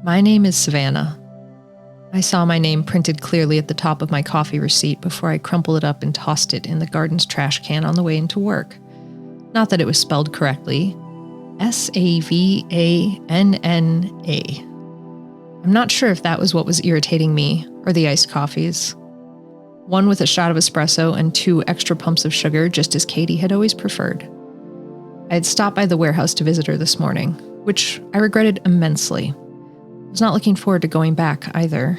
My name is Savannah. I saw my name printed clearly at the top of my coffee receipt before I crumpled it up and tossed it in the garden's trash can on the way into work. Not that it was spelled correctly. Savannah. I'm not sure if that was what was irritating me, or the iced coffees. One with a shot of espresso and 2 extra pumps of sugar, just as Katie had always preferred. I had stopped by the warehouse to visit her this morning, which I regretted immensely. I was not looking forward to going back either.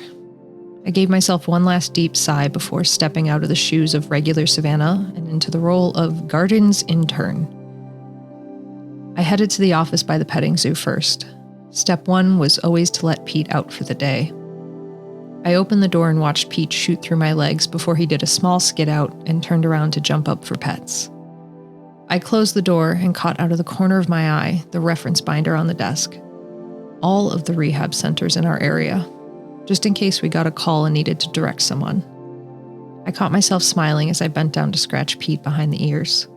I gave myself one last deep sigh before stepping out of the shoes of regular Savannah and into the role of garden's intern. I headed to the office by the petting zoo first. Step 1 was always to let Pete out for the day. I opened the door and watched Pete shoot through my legs before he did a small skid out and turned around to jump up for pets. I closed the door and caught out of the corner of my eye the reference binder on the desk. All of the rehab centers in our area, just in case we got a call and needed to direct someone. I caught myself smiling as I bent down to scratch Pete behind the ears.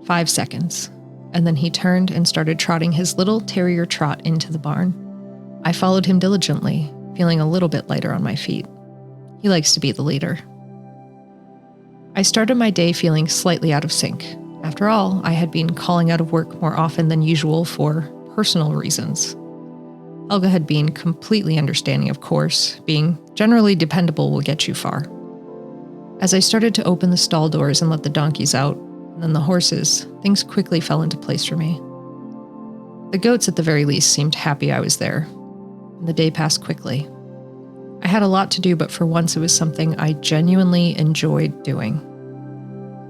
5 seconds, and then he turned and started trotting his little terrier trot into the barn. I followed him diligently, feeling a little bit lighter on my feet. He likes to be the leader. I started my day feeling slightly out of sync. After all, I had been calling out of work more often than usual for personal reasons. Helga had been completely understanding, of course. Being generally dependable will get you far. As I started to open the stall doors and let the donkeys out, and then the horses, things quickly fell into place for me. The goats, at the very least, seemed happy I was there, and the day passed quickly. I had a lot to do, but for once it was something I genuinely enjoyed doing.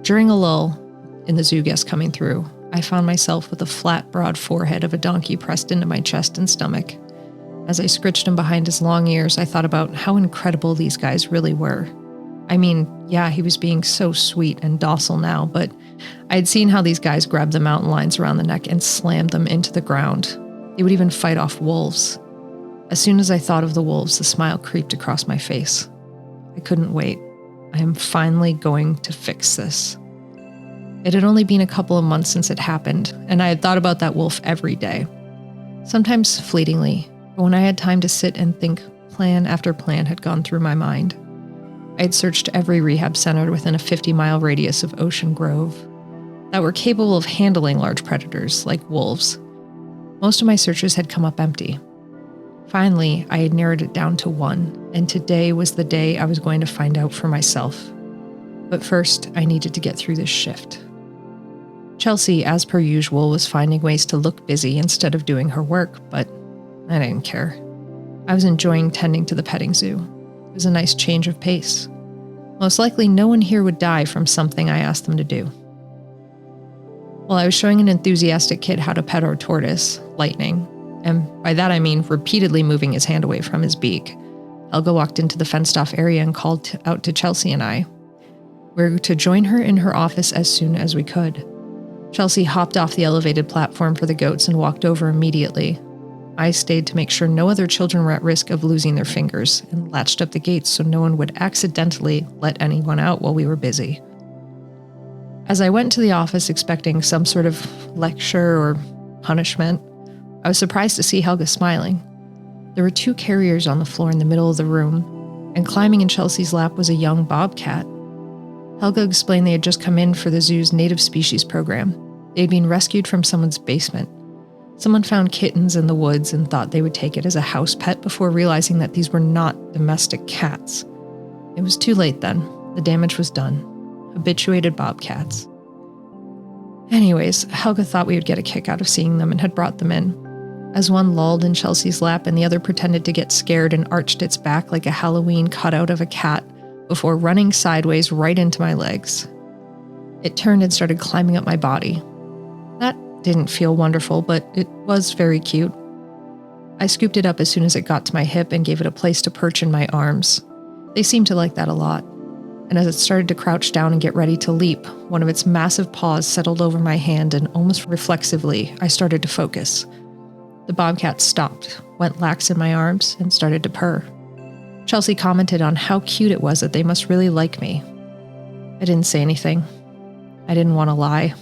During a lull in the zoo guests coming through, I found myself with a flat, broad forehead of a donkey pressed into my chest and stomach. As I scritched him behind his long ears, I thought about how incredible these guys really were. I mean, yeah, he was being so sweet and docile now, but I had seen how these guys grabbed the mountain lions around the neck and slammed them into the ground. They would even fight off wolves. As soon as I thought of the wolves, the smile creeped across my face. I couldn't wait. I am finally going to fix this. It had only been a couple of months since it happened, and I had thought about that wolf every day. Sometimes fleetingly, but when I had time to sit and think, plan after plan had gone through my mind. I had searched every rehab center within a 50-mile radius of Ocean Grove that were capable of handling large predators like wolves. Most of my searches had come up empty. Finally, I had narrowed it down to one, and today was the day I was going to find out for myself. But first, I needed to get through this shift. Chelsea, as per usual, was finding ways to look busy instead of doing her work, but I didn't care. I was enjoying tending to the petting zoo. It was a nice change of pace. Most likely no one here would die from something I asked them to do. While I was showing an enthusiastic kid how to pet our tortoise, Lightning, and by that I mean repeatedly moving his hand away from his beak, Helga walked into the fenced-off area and called out to Chelsea and I. We were to join her in her office as soon as we could. Chelsea hopped off the elevated platform for the goats and walked over immediately. I stayed to make sure no other children were at risk of losing their fingers and latched up the gates so no one would accidentally let anyone out while we were busy. As I went to the office expecting some sort of lecture or punishment, I was surprised to see Helga smiling. There were 2 carriers on the floor in the middle of the room, and climbing in Chelsea's lap was a young bobcat. Helga explained they had just come in for the zoo's native species program. They had been rescued from someone's basement. Someone found kittens in the woods and thought they would take it as a house pet before realizing that these were not domestic cats. It was too late then. The damage was done. Habituated bobcats. Anyways, Helga thought we would get a kick out of seeing them and had brought them in. As one lolled in Chelsea's lap and the other pretended to get scared and arched its back like a Halloween cutout of a cat before running sideways right into my legs. It turned and started climbing up my body. That didn't feel wonderful, but it was very cute. I scooped it up as soon as it got to my hip and gave it a place to perch in my arms. They seemed to like that a lot. And as it started to crouch down and get ready to leap, one of its massive paws settled over my hand and almost reflexively, I started to focus. The bobcat stopped, went lax in my arms, and started to purr. Chelsea commented on how cute it was that they must really like me. I didn't say anything. I didn't want to lie.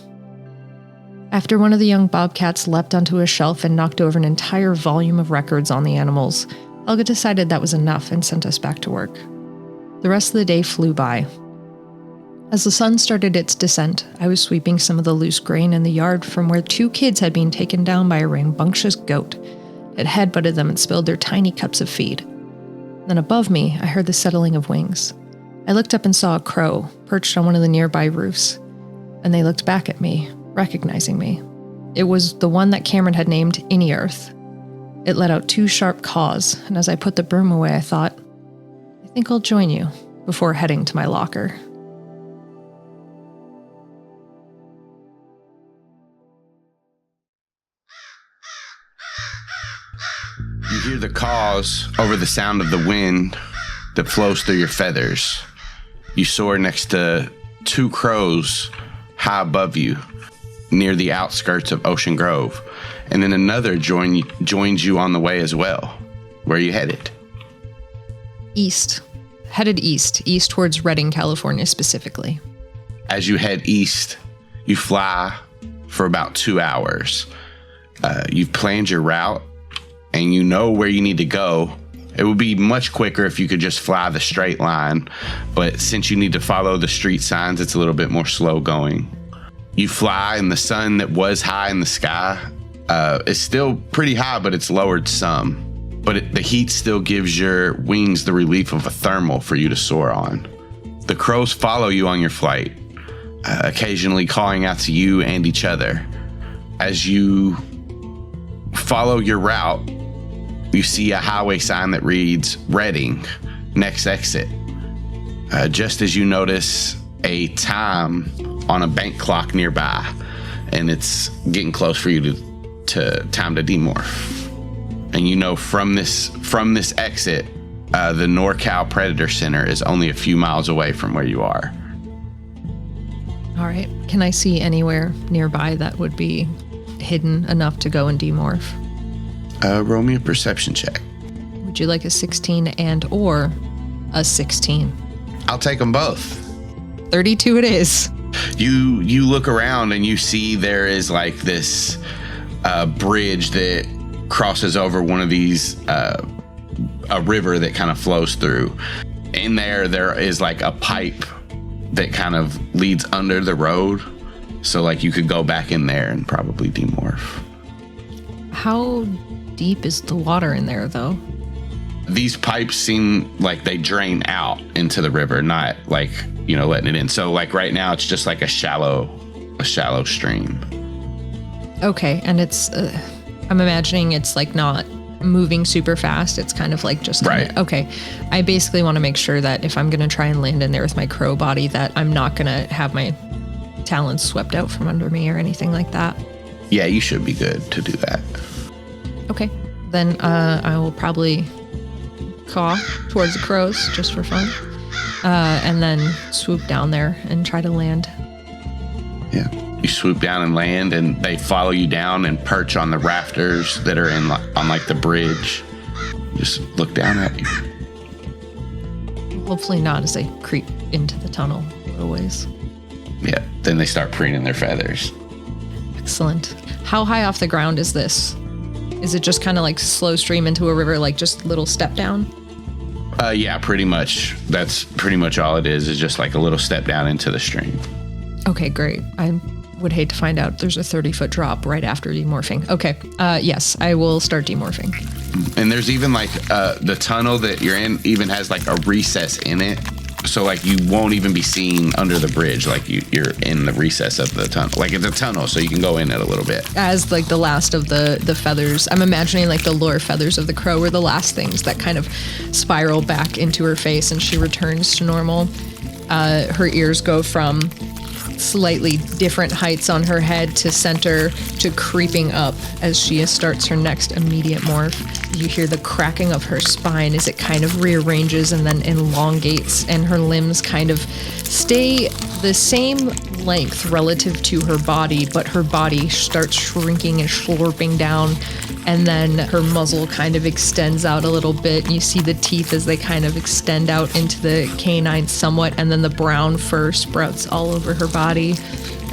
After one of the young bobcats leapt onto a shelf and knocked over an entire volume of records on the animals, Helga decided that was enough and sent us back to work. The rest of the day flew by. As the sun started its descent, I was sweeping some of the loose grain in the yard from where 2 kids had been taken down by a rambunctious goat. It headbutted them and spilled their tiny cups of feed. Then above me, I heard the settling of wings. I looked up and saw a crow perched on one of the nearby roofs, and they looked back at me, recognizing me. It was the one that Kamren had named Inearth. It let out 2 sharp caws, and as I put the broom away, I thought, I think I'll join you, before heading to my locker. You hear the caws over the sound of the wind that flows through your feathers. You soar next to 2 crows high above you, near the outskirts of Ocean Grove. And then another joins you on the way as well. Where are you headed? East. Headed east towards Redding, California specifically. As you head east, you fly for about 2 hours. You've planned your route, and you know where you need to go. It would be much quicker if you could just fly the straight line, but since you need to follow the street signs, it's a little bit more slow going. You fly, and the sun that was high in the sky is still pretty high, but it's lowered some. But the heat still gives your wings the relief of a thermal for you to soar on. The crows follow you on your flight, occasionally calling out to you and each other. As you follow your route, you see a highway sign that reads Redding, next exit. Just as you notice a time on a bank clock nearby, and it's getting close for you to time to demorph. And you know from this exit, the NorCal Predator Center is only a few miles away from where you are. All right. Can I see anywhere nearby that would be hidden enough to go and demorph? Roll me a perception check. Would you like a 16 and or a 16? I'll take them both. 32 it is. You look around and you see there is like this bridge that crosses over one of these, a river that kind of flows through. In there is like a pipe that kind of leads under the road. So like you could go back in there and probably demorph. How deep is the water in there though? These pipes seem like they drain out into the river, not like, letting it in. So like right now it's just like a shallow stream. Okay. And it's, I'm imagining it's like not moving super fast. It's kind of like just right. Okay. I basically want to make sure that if I'm going to try and land in there with my crow body, that I'm not going to have my talons swept out from under me or anything like that. Yeah, you should be good to do that. Okay. Then I will probably caw towards the crows just for fun. And then swoop down there and try to land. Yeah. You swoop down and land, and they follow you down and perch on the rafters that are on like the bridge. Just look down at you. Hopefully not as they creep into the tunnel a little ways. Yeah, then they start preening their feathers. Excellent. How high off the ground is this? Is it just kind of like slow stream into a river, like just little step down? Yeah, pretty much. That's pretty much all it is just like a little step down into the stream. Okay, great. I would hate to find out there's a 30-foot drop right after demorphing. Okay, yes, I will start demorphing. And there's even like the tunnel that you're in even has like a recess in it. So like you won't even be seen under the bridge. Like you're in the recess of the tunnel. Like it's a tunnel, so you can go in it a little bit. As like the last of the feathers, I'm imagining like the lower feathers of the crow were the last things that kind of spiral back into her face, and she returns to normal. Her ears go from slightly different heights on her head to center to creeping up as she starts her next immediate morph. you hear the cracking of her spine as it kind of rearranges and then elongates, and her limbs kind of stay the same length relative to her body, but her body starts shrinking and slurping down, and then her muzzle kind of extends out a little bit, and you see the teeth as they kind of extend out into the canine somewhat, and then the brown fur sprouts all over her body,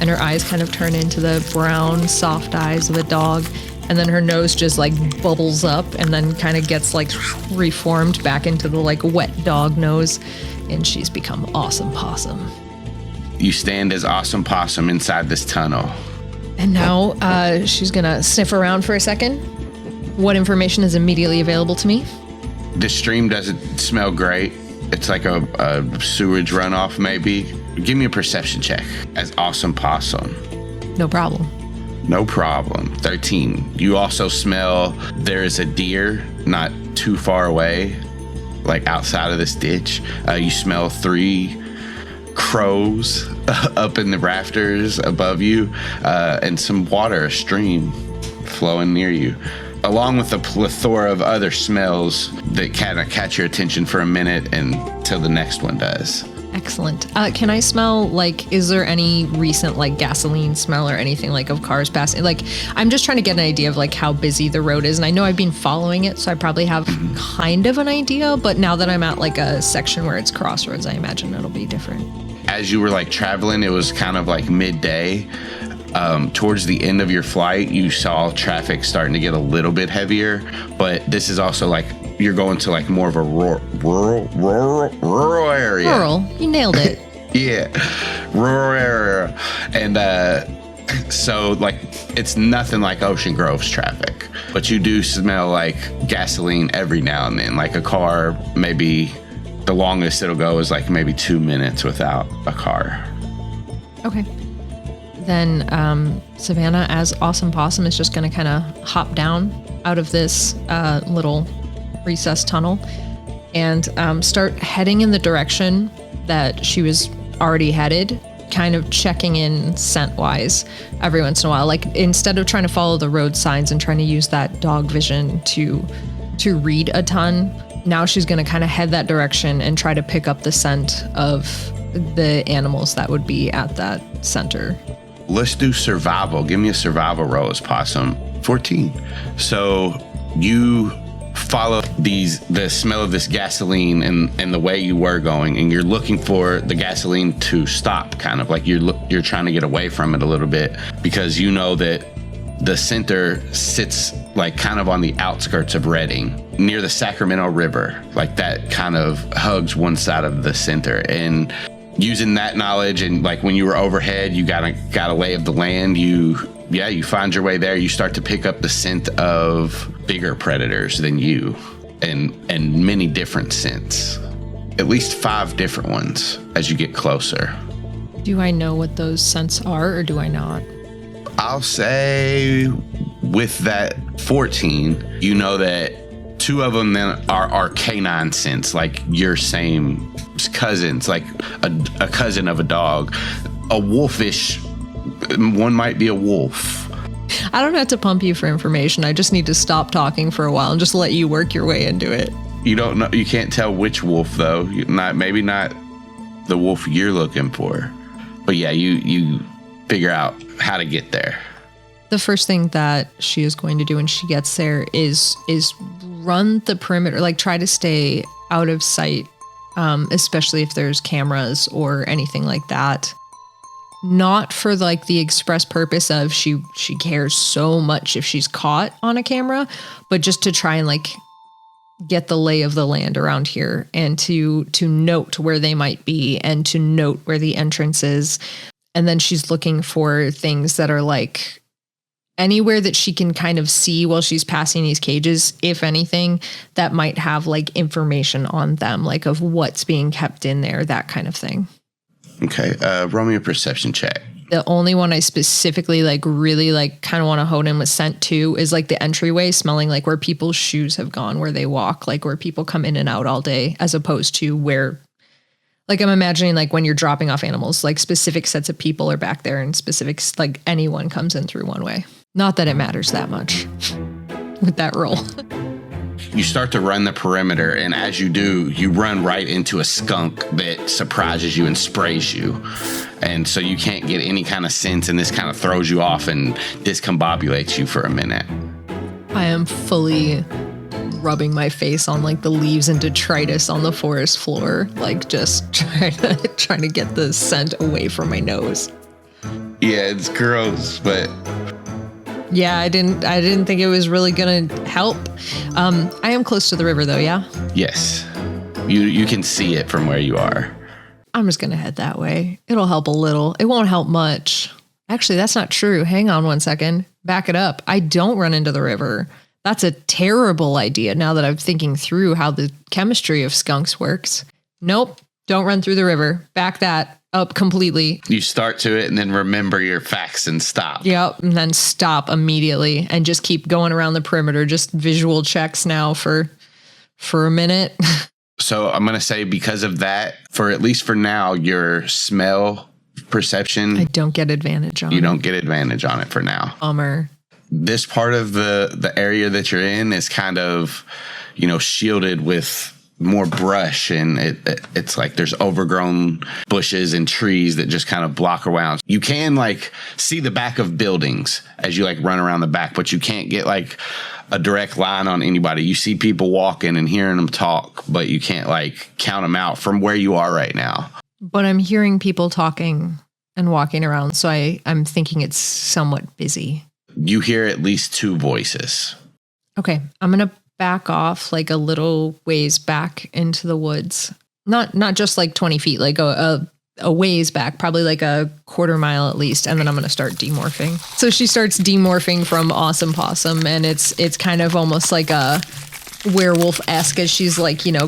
and her eyes kind of turn into the brown, soft eyes of a dog. And then her nose just like bubbles up and then kind of gets like reformed back into the like wet dog nose. And she's become Awesome Possum. You stand as Awesome Possum inside this tunnel. And now she's going to sniff around for a second. What information is immediately available to me? The stream doesn't smell great. It's like a sewage runoff maybe. Give me a perception check as Awesome Possum. No problem. No problem. 13. You also smell there is a deer not too far away, like outside of this ditch. You smell 3 crows up in the rafters above you, and some water, a stream flowing near you, along with a plethora of other smells that kind of catch your attention for a minute until the next one does. Excellent. Can I smell, like, is there any recent, like, gasoline smell or anything, like, of cars passing? Like, I'm just trying to get an idea of, like, how busy the road is. And I know I've been following it, so I probably have kind of an idea. But now that I'm at, like, a section where it's crossroads, I imagine it'll be different. As you were, like, traveling, it was kind of, like, midday. Towards the end of your flight, you saw traffic starting to get a little bit heavier. But this is also, like, you're going to like more of a rural area. Rural, you nailed it. Yeah, rural area, and so like it's nothing like Ocean Grove's traffic, but you do smell like gasoline every now and then. Like a car, maybe the longest it'll go is like maybe 2 minutes without a car. Okay. Then Savannah, as Awesome Possum, is just going to kind of hop down out of this little recessed tunnel and start heading in the direction that she was already headed, kind of checking in scent-wise every once in a while. Like, instead of trying to follow the road signs and trying to use that dog vision to read a ton, now she's going to kind of head that direction and try to pick up the scent of the animals that would be at that center. Let's do survival. Give me a survival roll as Possum. 14. So you follow the smell of this gasoline and the way you were going, and you're looking for the gasoline to stop, kind of like you're trying to get away from it a little bit, because you know that the center sits like kind of on the outskirts of Reading, near the Sacramento River. Like that kind of hugs one side of the center. And using that knowledge, and like when you were overhead, you got a lay of the land. You find your way there. You start to pick up the scent of bigger predators than you, and many different scents. At least 5 different ones as you get closer. Do I know what those scents are, or do I not? I'll say with that 14, you know that 2 of them then are canine scents, like your same cousins, like a cousin of a dog. A wolfish one might be a wolf. I don't have to pump you for information. I just need to stop talking for a while and just let you work your way into it. You don't know. You can't tell which wolf though. Maybe not the wolf you're looking for. But yeah, you figure out how to get there. The first thing that she is going to do when she gets there is run the perimeter, like try to stay out of sight, especially if there's cameras or anything like that. Not for like the express purpose of she cares so much if she's caught on a camera, but just to try and like get the lay of the land around here, and to note where they might be and to note where the entrance is. And then she's looking for things that are like anywhere that she can kind of see while she's passing these cages, if anything, that might have like information on them, like of what's being kept in there, that kind of thing. Okay, roll me a perception check. The only one I specifically like really like kind of want to hone in with scent to is like the entryway, smelling like where people's shoes have gone, where they walk, like where people come in and out all day, as opposed to where, like I'm imagining like when you're dropping off animals, like specific sets of people are back there and specifics, like anyone comes in through one way. Not that it matters that much with that roll. You start to run the perimeter, and as you do, you run right into a skunk that surprises you and sprays you. And so you can't get any kind of sense, and this kind of throws you off and discombobulates you for a minute. I am fully rubbing my face on like the leaves and detritus on the forest floor, like just trying to get the scent away from my nose. Yeah, it's gross, but yeah, I didn't think it was really gonna help. I am close to the river though, yeah? Yes. You can see it from where you are. I'm just gonna head that way. It'll help a little. It won't help much. Actually, that's not true. Hang on one second. Back it up. I don't run into the river. That's a terrible idea now that I'm thinking through how the chemistry of skunks works. Nope, don't run through the river. Back that up completely. You start to it and then remember your facts and stop. Yep, and then stop immediately and just keep going around the perimeter. Just visual checks now for a minute. So I'm going to say because of that, for at least for now, your smell perception. I don't get advantage on it. You don't get advantage on it for now. Bummer. This part of the area that you're in is kind of, shielded with more brush, and it's like there's overgrown bushes and trees that just kind of block around. You can see the back of buildings as you run around the back, but you can't get a direct line on anybody. You see people walking and hearing them talk, but you can't count them out from where you are right now. But I'm hearing people talking and walking around, so I'm thinking it's somewhat busy. You hear at least two voices. Okay, I'm going to back off a little ways back into the woods. Not just 20 feet, a ways back, probably a quarter mile at least, and then I'm going to start demorphing. So she starts demorphing from Awesome Possum, and it's kind of almost like a werewolf-esque as she's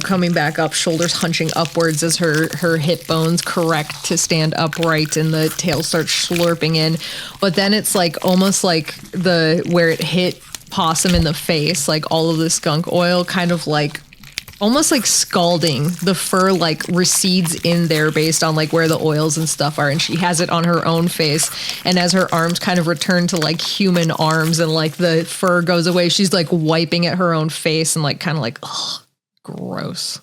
coming back up, shoulders hunching upwards as her hip bones correct to stand upright, and the tail starts slurping in. But then it's almost like where it hit Possum in the face, all of the skunk oil kind of almost scalding. The fur recedes in there based on where the oils and stuff are, and she has it on her own face. And as her arms kind of return to human arms and the fur goes away, she's wiping at her own face and ugh, gross.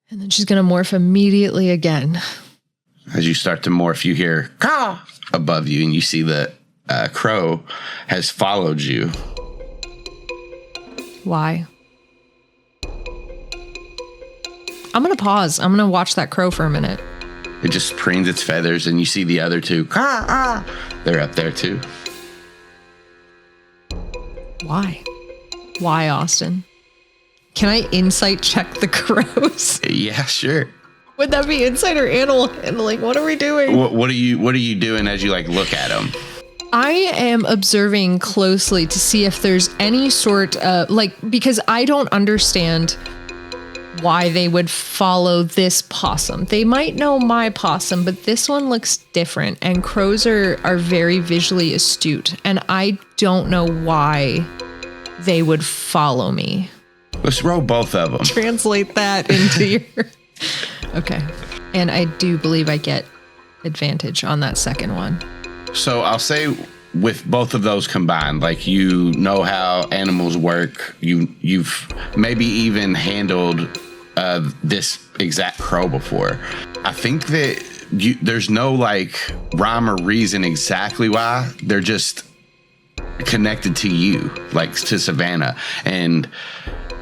And then she's gonna morph immediately again. As you start to morph, you hear caw above you, and you see the crow has followed you. Why? I'm going to pause. I'm going to watch that crow for a minute. It just preens its feathers, and you see the other two. They're up there too. Why? Why, Austin? Can I insight check the crows? Yeah, sure. Would that be insight or animal handling? What are we doing? What are you doing as you look at them? I am observing closely to see if there's any sort of because I don't understand why they would follow this possum. They might know my possum, but this one looks different, and crows are very visually astute, and I don't know why they would follow me. Let's roll both of them. Translate that into your... Okay. And I do believe I get advantage on that second one. So I'll say with both of those combined, you know how animals work. You've maybe even handled this exact crow before. I think that there's no rhyme or reason exactly why. They're just connected to you, to Savannah, and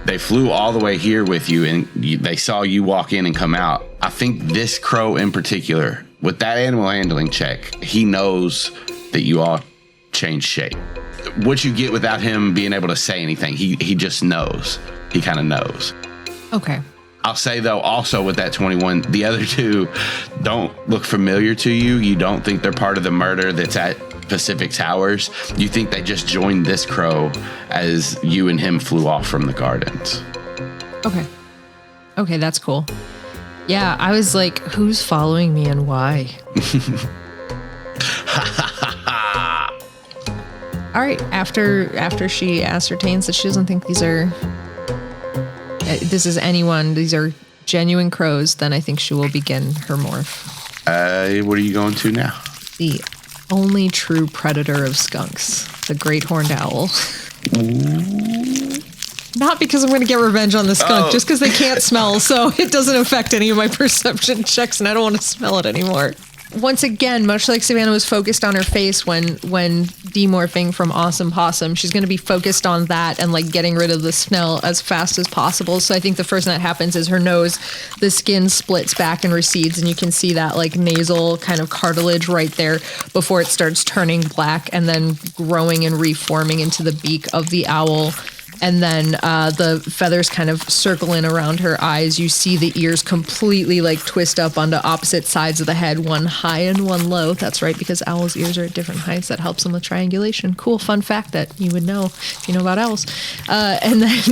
they flew all the way here with you, and they saw you walk in and come out. I think this crow in particular, with that animal handling check, he knows that you all changed shape. What you get without him being able to say anything, he just knows. He kind of knows. Okay. I'll say, though, also with that 21, the other two don't look familiar to you. You don't think they're part of the murder that's at Pacific Towers. You think they just joined this crow as you and him flew off from the gardens. Okay. Okay, that's cool. Yeah, I was like, who's following me and why? All right, after she ascertains that she doesn't think this is anyone, these are genuine crows, then I think she will begin her morph. What are you going to now? The only true predator of skunks, the great horned owl. Ooh. Not because I'm going to get revenge on the skunk, just because they can't smell, so it doesn't affect any of my perception checks, and I don't want to smell it anymore. Once again, much like Savannah was focused on her face when demorphing from Awesome Possum, she's going to be focused on that and like getting rid of the smell as fast as possible. So I think the first thing that happens is her nose, the skin splits back and recedes, and you can see that like nasal kind of cartilage right there before it starts turning black and then growing and reforming into the beak of the owl. And then the feathers kind of circle in around her eyes. You see the ears completely like twist up onto opposite sides of the head, one high and one low. That's right, because owls' ears are at different heights. That helps them with triangulation. Cool fun fact that you would know if you know about owls. And then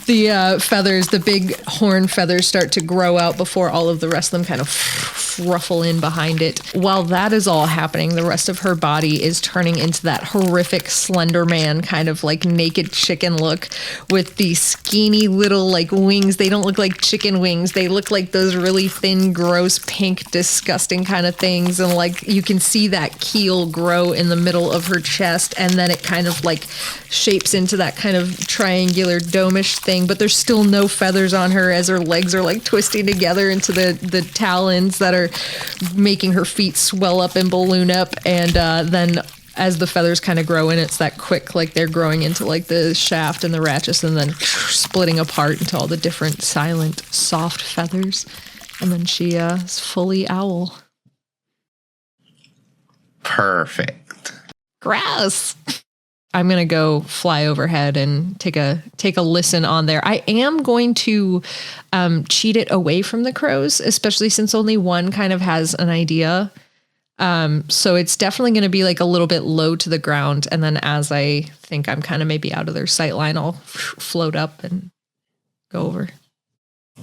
the feathers, the big horn feathers start to grow out before all of the rest of them kind of ruffle in behind it. While that is all happening, the rest of her body is turning into that horrific Slender Man kind of like naked chicken look with these skinny little like wings. They don't look like chicken wings. They look like those really thin, gross, pink, disgusting kind of things. And like you can see that keel grow in the middle of her chest, and then it kind of like shapes into that kind of triangular domish thing. But there's still no feathers on her as her legs are like twisting together into the talons that are making her feet swell up and balloon up. And then as the feathers kind of grow in, it's that quick, like they're growing into like the shaft and the rachis and then splitting apart into all the different silent, soft feathers. And then she is fully owl. Perfect. Gross. I'm going to go fly overhead and take a listen on there. I am going to cheat it away from the crows, especially since only one kind of has an idea. So it's definitely going to be like a little bit low to the ground. And then as I think I'm kind of maybe out of their sight line, I'll float up and go over.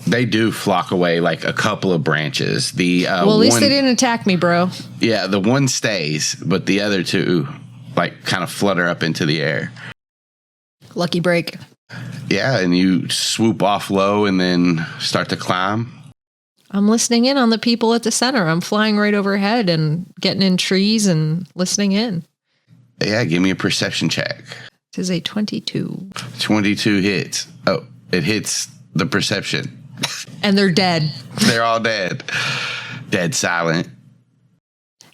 They do flock away like a couple of branches. Well, at least they didn't attack me, bro. Yeah, the one stays, but the other two like kind of flutter up into the air. Lucky break. Yeah, and you swoop off low and then start to climb. I'm listening in on the people at the center. I'm flying right overhead and getting in trees and listening in. Yeah, give me a perception check. It is a 22. 22 hits. Oh, it hits the perception. And they're dead. They're all dead. Dead silent.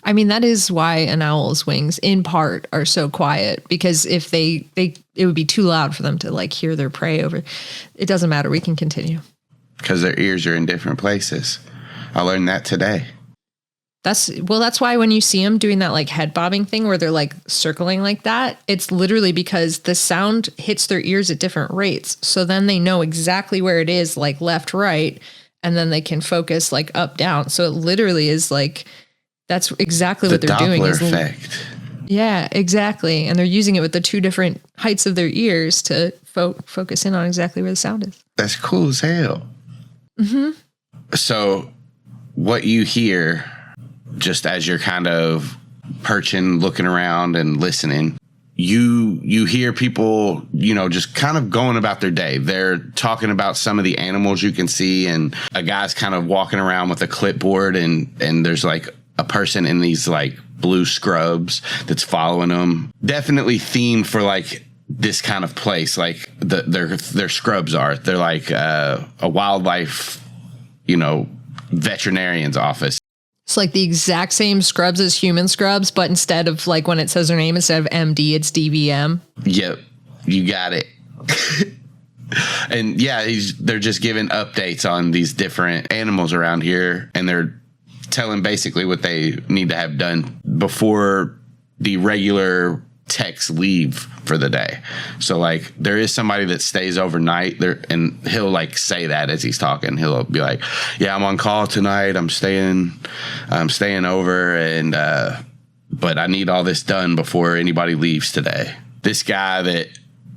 I mean, that is why an owl's wings, in part, are so quiet. Because if it would be too loud for them to like hear their prey over. It doesn't matter. We can continue. Because their ears are in different places. I learned that today. That's why when you see them doing that like head bobbing thing where they're like circling like that, it's literally because the sound hits their ears at different rates. So then they know exactly where it is, like left, right, and then they can focus like up, down. So it literally is like, that's exactly what they're doing. The Doppler effect. Yeah, exactly. And they're using it with the two different heights of their ears to focus in on exactly where the sound is. That's cool as hell. Mm-hmm. So what you hear just as you're kind of perching, looking around and listening, you hear people, just kind of going about their day. They're talking about some of the animals you can see, and a guy's kind of walking around with a clipboard, and there's like a person in these like blue scrubs that's following them. Definitely themed for like this kind of place, like their scrubs are. They're like a wildlife, veterinarian's office. It's like the exact same scrubs as human scrubs, but instead of like when it says their name, instead of MD, it's DBM. Yep, you got it. And yeah, they're just giving updates on these different animals around here, and they're telling basically what they need to have done before the regular techs leave for the day. So like there is somebody that stays overnight there, and he'll like say that as he's talking. He'll be like, yeah, I'm on call tonight, I'm staying over, and but I need all this done before anybody leaves today. This guy that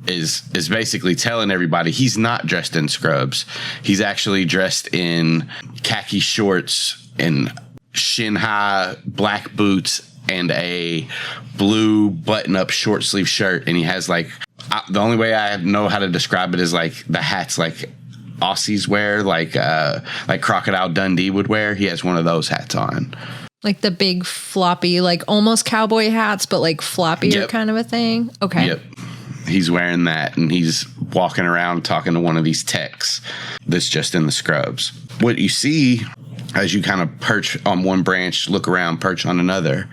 is basically telling everybody he's not dressed in scrubs. He's actually dressed in khaki shorts and shin high black boots and a blue button-up short-sleeve shirt, and he has like the only way I know how to describe it is like the hats like Aussies wear, like Crocodile Dundee would wear. He has one of those hats on, like the big floppy, like almost cowboy hats, but like floppier kind of a thing. Okay. Yep. He's wearing that, and he's walking around talking to one of these techs that's just in the scrubs. What you see as you kind of perch on one branch, look around, perch on another.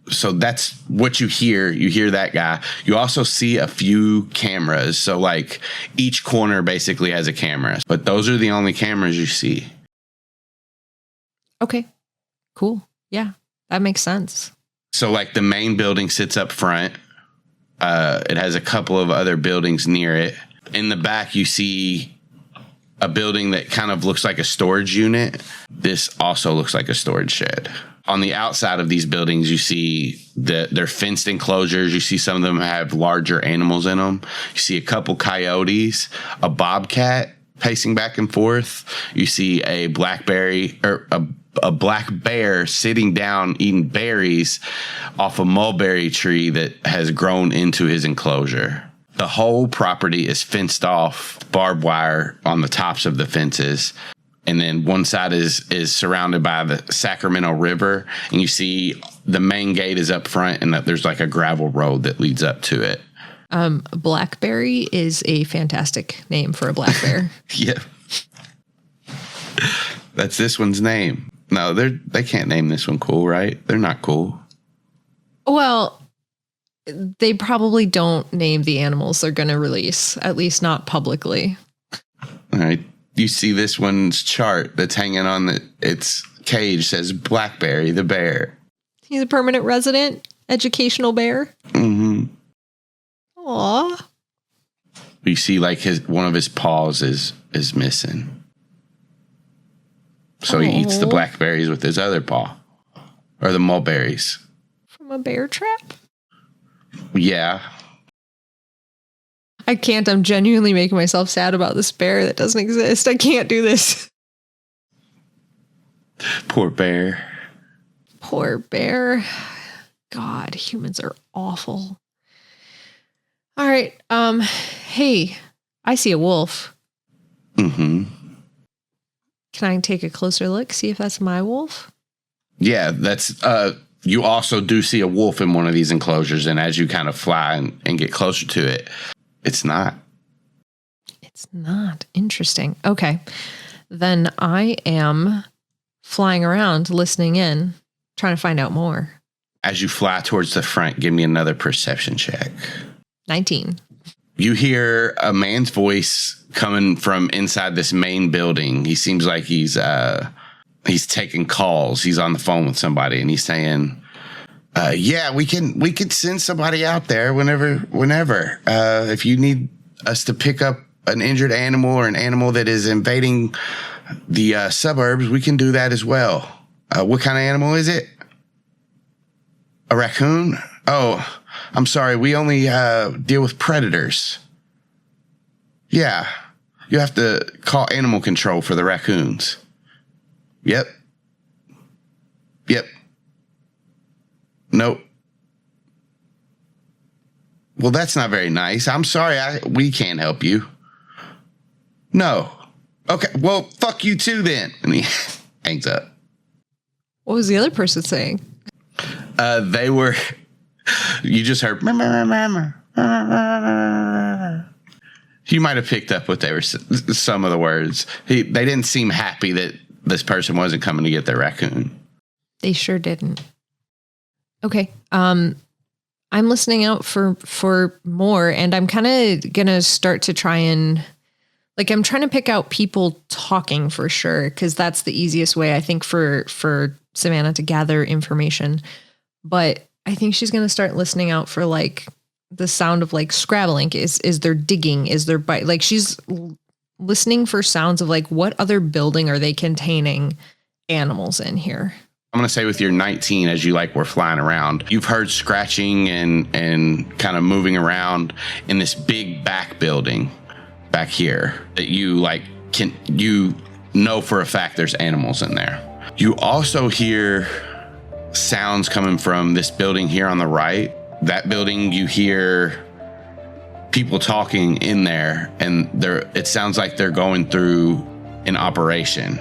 So that's what you hear. You hear that guy. You also see a few cameras. So like each corner basically has a camera, but those are the only cameras you see. Okay, cool. Yeah, that makes sense. So like the main building sits up front. It has a couple of other buildings near it. In the back, you see a building that kind of looks like a storage unit. This also looks like a storage shed. On the outside of these buildings, you see they're fenced enclosures. You see some of them have larger animals in them. You see a couple coyotes, a bobcat pacing back and forth. You see a blackberry or a black bear sitting down eating berries off a mulberry tree that has grown into his enclosure. The whole property is fenced off, barbed wire on the tops of the fences. And then one side is surrounded by the Sacramento River. And you see the main gate is up front, and there's like a gravel road that leads up to it. Blackberry is a fantastic name for a black bear. Yeah. That's this one's name. No, they can't name this one cool, right? They're not cool. Well, they probably don't name the animals they're going to release, at least not publicly. All right. You see this one's chart that's hanging on its cage says Blackberry the bear. He's a permanent resident, educational bear. Mm-hmm. Aw. You see like one of his paws is missing. So he eats the blackberries with his other paw. Or the mulberries. From a bear trap? Yeah. I can't. I'm genuinely making myself sad about this bear that doesn't exist. I can't do this. Poor bear. Poor bear. God, humans are awful. All right. Hey, I see a wolf. Mm-hmm. Can I take a closer look, see if that's my wolf? Yeah, that's you also do see a wolf in one of these enclosures, and as you kind of fly and get closer to it, it's not. It's not. Interesting. Okay. Then I am flying around, listening in, trying to find out more. As you fly towards the front, give me another perception check. 19. You hear a man's voice coming from inside this main building. He seems like he's taking calls. He's on the phone with somebody, and he's saying, yeah, we could send somebody out there whenever. If you need us to pick up an injured animal or an animal that is invading the suburbs, we can do that as well. What kind of animal is it? A raccoon? Oh, I'm sorry. We only deal with predators. Yeah, you have to call animal control for the raccoons. Yep. Nope. Well, that's not very nice. I'm sorry. We can't help you. No. Okay. Well, fuck you too then. And he hangs up. What was the other person saying? They were. You just heard. You might have picked up what they were. Some of the words. They didn't seem happy that this person wasn't coming to get their raccoon. They sure didn't. Okay. I'm listening out for more, and I'm kind of going to start to try and, like, I'm trying to pick out people talking for sure, because that's the easiest way, I think, for Savannah to gather information. But I think she's going to start listening out for, like, the sound of, like, scrabbling. Is there digging? Is there bite? Like, she's listening for sounds of, like, what other building are they containing animals in here? I'm going to say with your 19, as you like were flying around, you've heard scratching and kind of moving around in this big back building back here that you like you know for a fact there's animals in there. You also hear sounds coming from this building here on the right. That building, you hear people talking in there, and it sounds like they're going through an operation.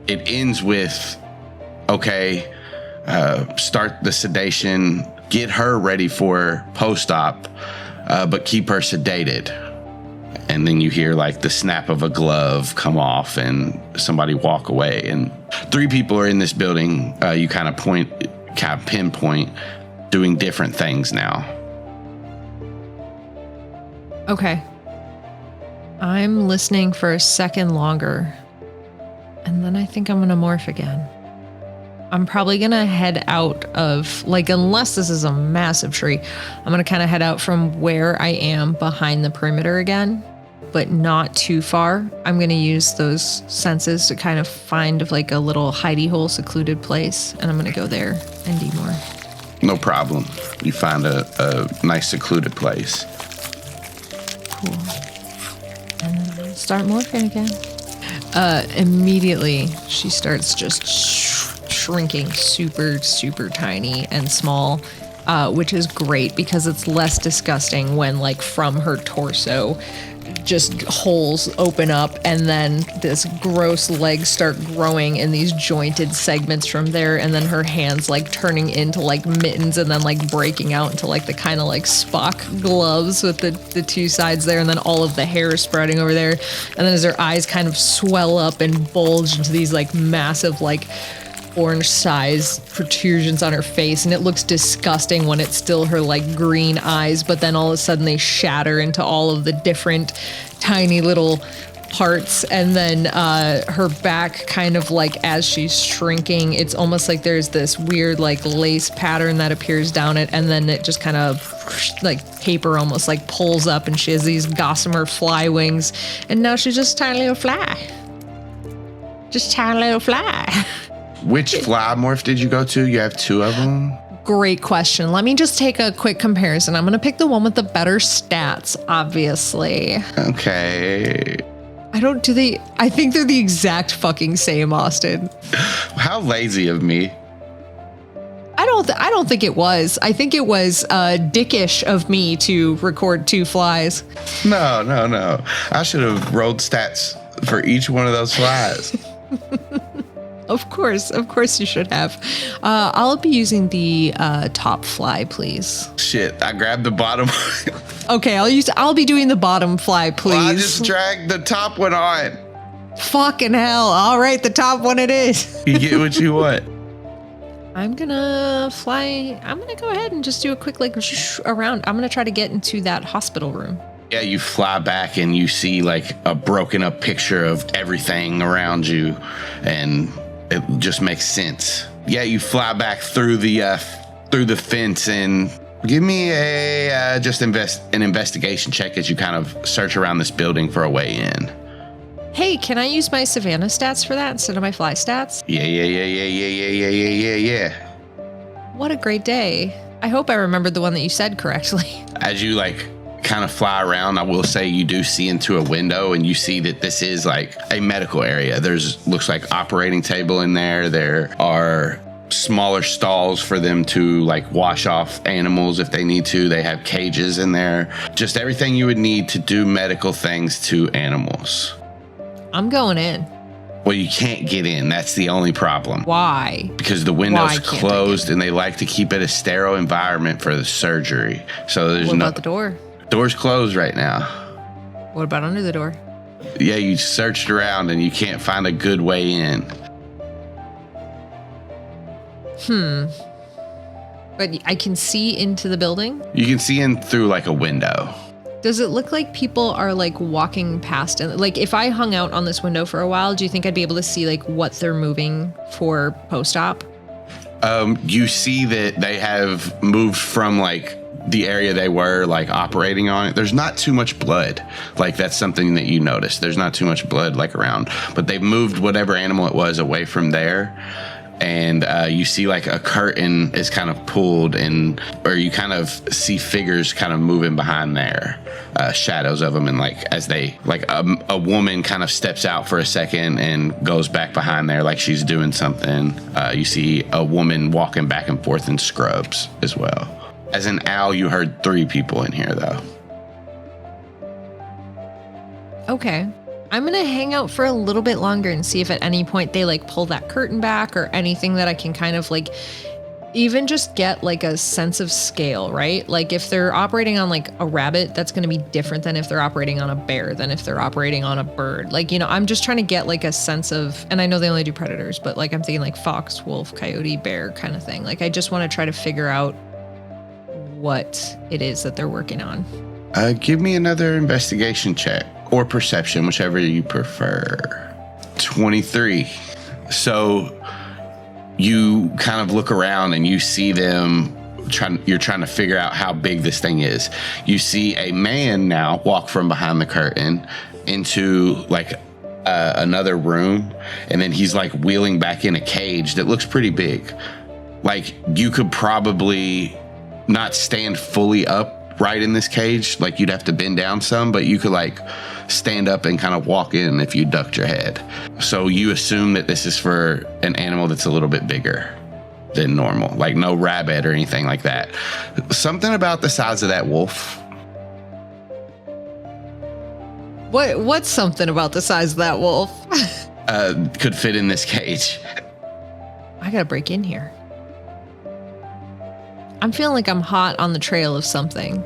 It ends with, okay, start the sedation, get her ready for post-op, but keep her sedated. And then you hear like the snap of a glove come off and somebody walk away. And 3 people are in this building. You kind of pinpoint doing different things now. Okay. I'm listening for a second longer. And then I think I'm going to morph again. I'm probably going to head out of, like, unless this is a massive tree, I'm going to kind of head out from where I am behind the perimeter again, but not too far. I'm going to use those senses to kind of find like a little hidey hole, secluded place. And I'm going to go there and demorph. No problem. You find a nice secluded place. Cool. And then I'm going to start morphing again. Immediately, she starts just shrinking super, super tiny and small, which is great because it's less disgusting when, like, from her torso, just holes open up and then this gross legs start growing in these jointed segments from there, and then her hands like turning into like mittens and then like breaking out into like the kind of like Spock gloves with the 2 sides there, and then all of the hair spreading over there, and then as her eyes kind of swell up and bulge into these like massive like orange size protrusions on her face, and it looks disgusting when it's still her like green eyes, but then all of a sudden they shatter into all of the different tiny little parts, and then her back kind of like as she's shrinking, it's almost like there's this weird like lace pattern that appears down it, and then it just kind of like paper almost like pulls up, and she has these gossamer fly wings, and now she's just a tiny little fly. Just a tiny little fly. Which fly morph did you go to? You have 2 of them? Great question. Let me just take a quick comparison. I'm going to pick the one with the better stats, obviously. Okay. I think they're the exact fucking same, Austin. How lazy of me. I don't think it was. I think it was dickish of me to record 2 flies. No. I should have rolled stats for each one of those flies. Of course you should have. I'll be using the top fly, please. Shit, I grabbed the bottom. Okay, I'll be doing the bottom fly, please. Well, I just dragged the top one on. Fucking hell. All right, the top one it is. You get what you want. I'm gonna go ahead and just do a quick like around. I'm gonna try to get into that hospital room. Yeah, you fly back and you see like a broken up picture of everything around you, and it just makes sense. Yeah, you fly back through the fence, and give me a an investigation check as you kind of search around this building for a way in. Hey, can I use my Savannah stats for that instead of my fly stats? Yeah. What a great day. I hope I remembered the one that you said correctly. As you like kind of fly around, I will say you do see into a window, and you see that this is like a medical area. Looks like operating table in there. There are smaller stalls for them to like wash off animals if they need to. They have cages in there. Just everything you would need to do medical things to animals. I'm going in. Well, you can't get in. That's the only problem. Why? Because the window's closed, and they like to keep it a sterile environment for the surgery. So there's What about the door? Door's closed right now. What about under the door? Yeah, you searched around and you can't find a good way in. But I can see into the building? You can see in through like a window. Does it look like people are like walking past it? Like if I hung out on this window for a while, do you think I'd be able to see like what they're moving for post-op? You see that they have moved from like the area they were like operating on it. There's not too much blood. Like that's something that you notice. There's not too much blood like around, but they've moved whatever animal it was away from there. And you see like a curtain is kind of pulled, or you kind of see figures kind of moving behind there, shadows of them. And like as they like a woman kind of steps out for a second and goes back behind there like she's doing something. You see a woman walking back and forth in scrubs as well. As an owl, you heard 3 people in here, though. Okay. I'm going to hang out for a little bit longer and see if at any point they, like, pull that curtain back or anything that I can kind of, like, even just get like a sense of scale, right? Like if they're operating on like a rabbit, that's going to be different than if they're operating on a bear, than if they're operating on a bird. Like, you know, I'm just trying to get like a sense of, and I know they only do predators, but like I'm thinking like fox, wolf, coyote, bear kind of thing. Like I just want to try to figure out what it is that they're working on. Give me another investigation check or perception, whichever you prefer. 23. So you kind of look around and you see them you're trying to figure out how big this thing is. You see a man now walk from behind the curtain into like another room, and then he's like wheeling back in a cage that looks pretty big. Like you could probably not stand fully upright in this cage, like you'd have to bend down some, but you could like stand up and kind of walk in if you ducked your head. So you assume that this is for an animal that's a little bit bigger than normal, like no rabbit or anything like that. Something about the size of that wolf. What's something about the size of that wolf? Could fit in this cage. I gotta break in here. I'm feeling like I'm hot on the trail of something.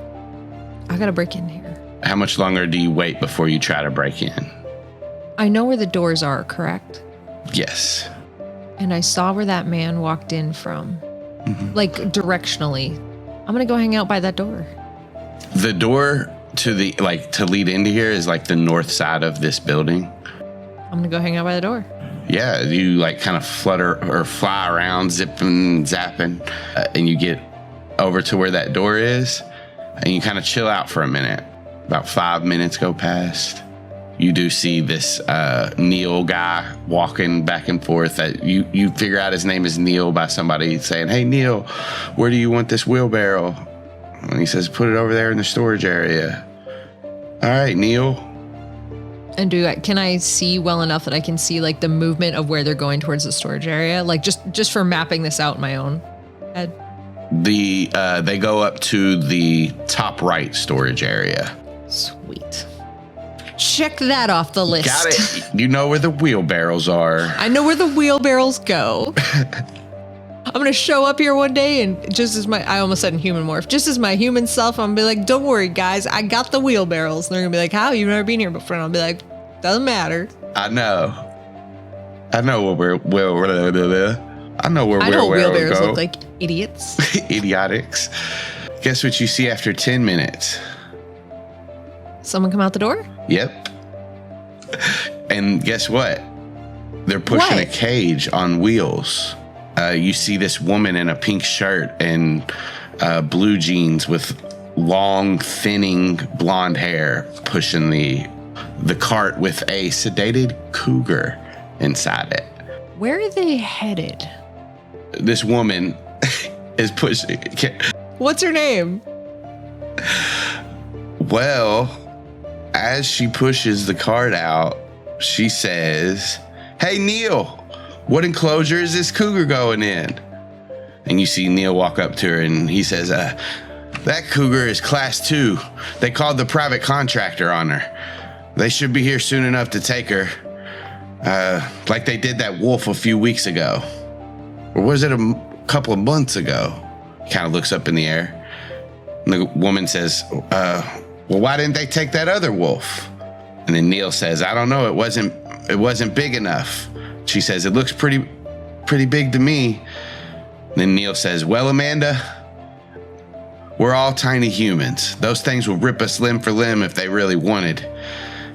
I gotta break in here. How much longer do you wait before you try to break in? I know where the doors are, correct? Yes. And I saw where that man walked in from. Mm-hmm. Like directionally. I'm gonna go hang out by that door. The door to the to lead into here is like the north side of this building. I'm gonna go hang out by the door. Yeah, you like kind of flutter or fly around, zipping, zapping, and you get over to where that door is, and you kind of chill out for a minute. About 5 minutes go past. You do see this Neil guy walking back and forth. You figure out his name is Neil by somebody saying, "Hey Neil, where do you want this wheelbarrow?" And he says, "Put it over there in the storage area." All right, Neil. And can I see well enough that I can see like the movement of where they're going towards the storage area? Like just for mapping this out in my own head. They go up to the top right storage area. Sweet. Check that off the list. Got it. You know where the wheelbarrows are. I know where the wheelbarrows go. I'm going to show up here one day and just as I almost said in human morph, just as my human self, I'm going to be like, "Don't worry, guys. I got the wheelbarrows." And they're going to be like, "How? You've never been here before." And I'll be like, "Doesn't matter." I know where wheelbarrows go. look like. Idiots. Idiotics. Guess what you see after 10 minutes? Someone come out the door? Yep. And guess what? They're pushing a cage on wheels. You see this woman in a pink shirt and blue jeans with long, thinning blonde hair pushing the cart with a sedated cougar inside it. Where are they headed? This woman is pushing. What's her name? Well, as she pushes the cart out, she says, "Hey, Neil, what enclosure is this cougar going in?" And you see Neil walk up to her and he says, "That cougar is class 2. They called the private contractor on her. They should be here soon enough to take her. Like they did that wolf a few weeks ago. Or was it a couple of months ago?" He kind of looks up in the air. And the woman says, "Well, why didn't they take that other wolf?" And then Neil says, "I don't know. It wasn't big enough." She says, "It looks pretty big to me." And then Neil says, "Well, Amanda, we're all tiny humans. Those things will rip us limb for limb if they really wanted.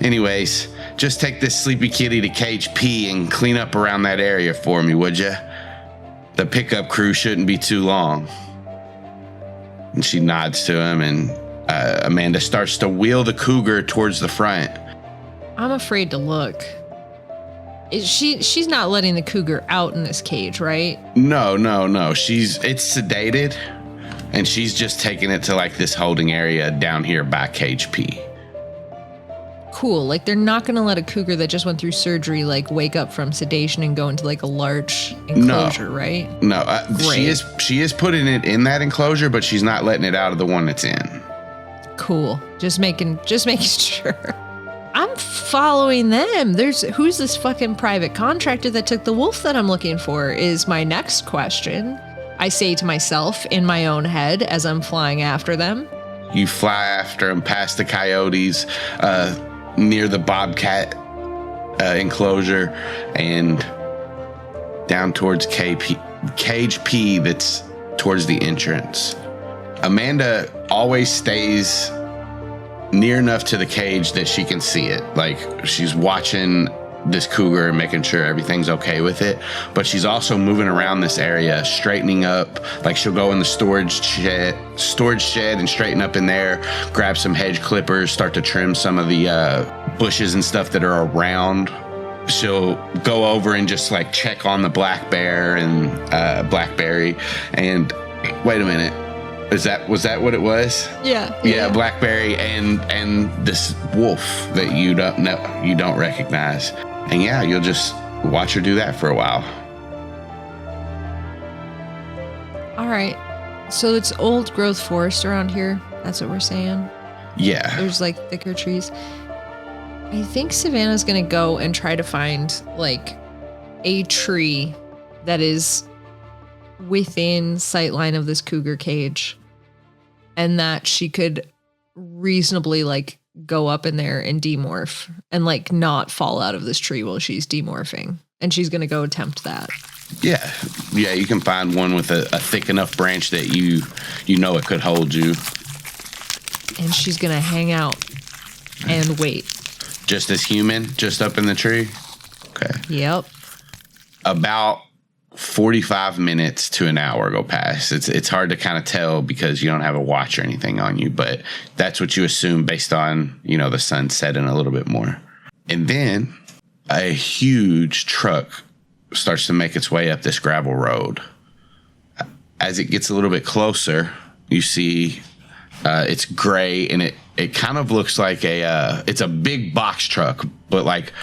Anyways, just take this sleepy kitty to Cage P and clean up around that area for me, would ya? The pickup crew shouldn't be too long." And she nods to him, and Amanda starts to wheel the cougar towards the front. I'm afraid to look. She's not letting the cougar out in this cage, right? No. It's sedated, and she's just taking it to like this holding area down here by Cage P. Cool. Like they're not going to let a cougar that just went through surgery like wake up from sedation and go into like a large enclosure, right? No, she is putting it in that enclosure, but she's not letting it out of the one it's in. Cool. Just making sure. I'm following them. Who's this fucking private contractor that took the wolf that I'm looking for is my next question. I say to myself in my own head as I'm flying after them. You fly after them past the coyotes, near the bobcat enclosure, and down towards Cage P that's towards the entrance. Amanda always stays near enough to the cage that she can see it. Like, she's watching this cougar and making sure everything's okay with it, but she's also moving around this area, straightening up. Like, she'll go in the storage shed and straighten up in there, grab some hedge clippers, start to trim some of the bushes and stuff that are around. She'll go over and just like check on the black bear and blackberry. And wait a minute, was that what it was? Yeah, blackberry and this wolf that you don't recognize. And yeah, you'll just watch her do that for a while. All right. So it's old growth forest around here. That's what we're saying. Yeah. There's like thicker trees. I think Savannah's going to go and try to find like a tree that is within sightline of this cougar cage, and that she could reasonably like go up in there and demorph and like not fall out of this tree while she's demorphing. And she's going to go attempt that. Yeah, you can find one with a thick enough branch that you know it could hold you. And she's going to hang out and wait. Just as human, just up in the tree? Okay. Yep. About 45 minutes to an hour go past. It's hard to kind of tell because you don't have a watch or anything on you, but that's what you assume based on, the sun setting a little bit more. And then a huge truck starts to make its way up this gravel road. As it gets a little bit closer, you see it's gray, and it kind of looks like it's a big box truck, but like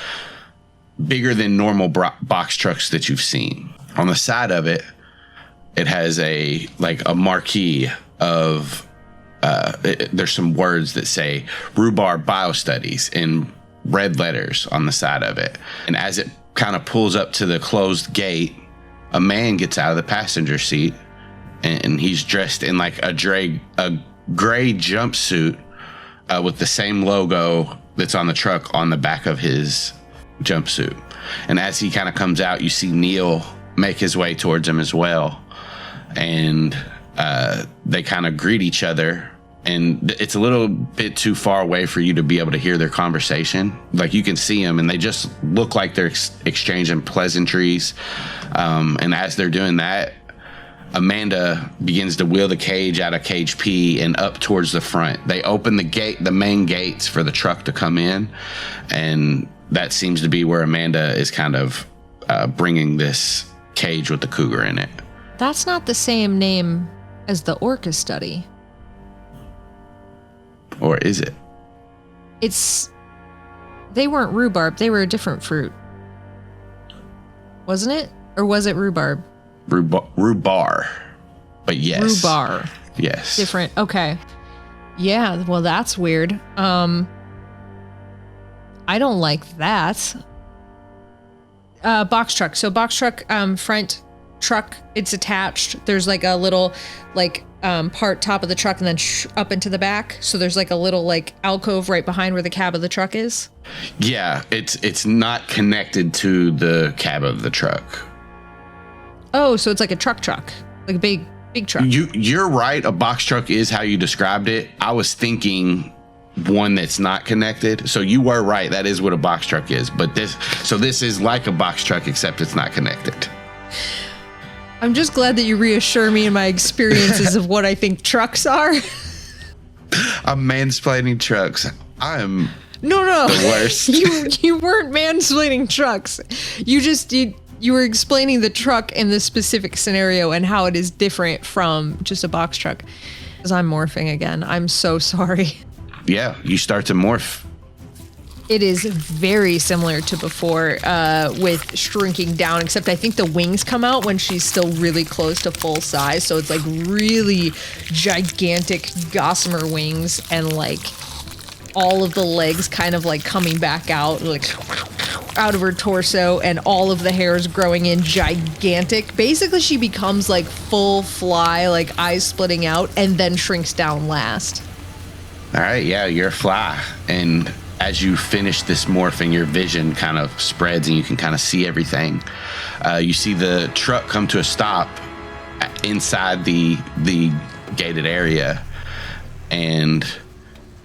bigger than normal box trucks that you've seen. On the side of it, it has a marquee of there's some words that say rhubarb biostudies in red letters on the side of it. And as it kind of pulls up to the closed gate, a man gets out of the passenger seat, and he's dressed in like a gray jumpsuit with the same logo that's on the truck on the back of his jumpsuit. And as he kind of comes out, you see Neil make his way towards him as well. And they kind of greet each other. And it's a little bit too far away for you to be able to hear their conversation. Like, you can see them, and they just look like they're exchanging pleasantries. And as they're doing that, Amanda begins to wheel the cage out of Cage P and up towards the front. They open the main gates for the truck to come in, and that seems to be where Amanda is kind of bringing this cage with the cougar in it. That's not the same name as the orca study. Or is it? They weren't rhubarb. They were a different fruit. Wasn't it? Or was it rhubarb? Rhubarb. But yes. Rhubarb. Yes. Different. Okay. Yeah, well, that's weird. I don't like that. Box truck. So box truck, front truck, it's attached. There's like a little part top of the truck and then up into the back. So there's like a little like alcove right behind where the cab of the truck is. Yeah, it's not connected to the cab of the truck. Oh, so it's like a truck, like a big truck. You're right. A box truck is how you described it. I was thinking one that's not connected. So you were right. That is what a box truck is. But this is like a box truck, except it's not connected. I'm just glad that you reassure me in my experiences of what I think trucks are. I'm mansplaining trucks. I'm no the worst. You weren't mansplaining trucks. You were explaining the truck in this specific scenario and how it is different from just a box truck. Because I'm morphing again. I'm so sorry. Yeah, you start to morph. It is very similar to before with shrinking down, except I think the wings come out when she's still really close to full size. So it's like really gigantic gossamer wings, and like all of the legs kind of like coming back out like out of her torso and all of the hair is growing in gigantic. Basically, she becomes like full fly, like eyes splitting out, and then shrinks down last. All right, yeah, you're a fly. And as you finish this morphing, your vision kind of spreads and you can kind of see everything. You see the truck come to a stop inside the gated area, and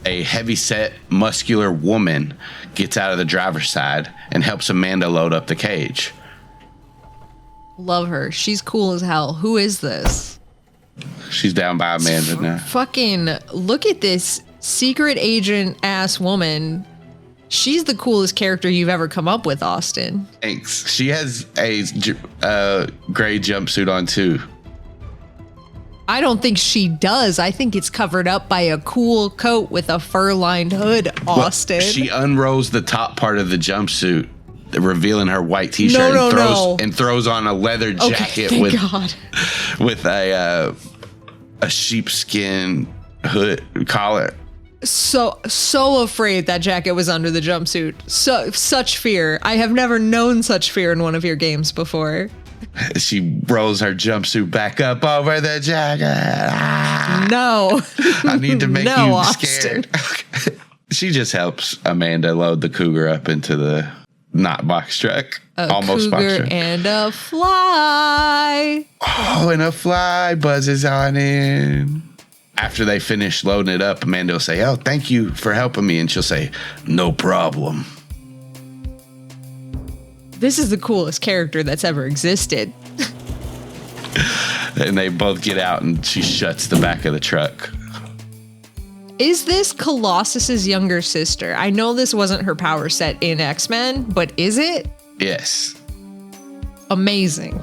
a heavy-set, muscular woman gets out of the driver's side and helps Amanda load up the cage. Love her. She's cool as hell. Who is this? She's down by Amanda now. Fucking look at this secret agent ass woman. She's the coolest character you've ever come up with, Austin. Thanks. She has a gray jumpsuit on, too. I don't think she does. I think it's covered up by a cool coat with a fur-lined hood, Austin. Well, she unrolls the top part of the jumpsuit, revealing her white t-shirt and throws on a leather jacket with a sheepskin hood collar. So afraid that jacket was under the jumpsuit. Such fear. I have never known such fear in one of your games before. She rolls her jumpsuit back up over the jacket. No. I need to make you Austin. scared. She just helps Amanda load the cougar up into the not box truck. Almost box truck. And a fly. Oh, and a fly buzzes on in. After they finish loading it up, Amanda will say, "Oh, thank you for helping me." And she'll say, "No problem." This is the coolest character that's ever existed. And they both get out and she shuts the back of the truck. Is this Colossus's younger sister? I know this wasn't her power set in X-Men, but is it? Yes. Amazing.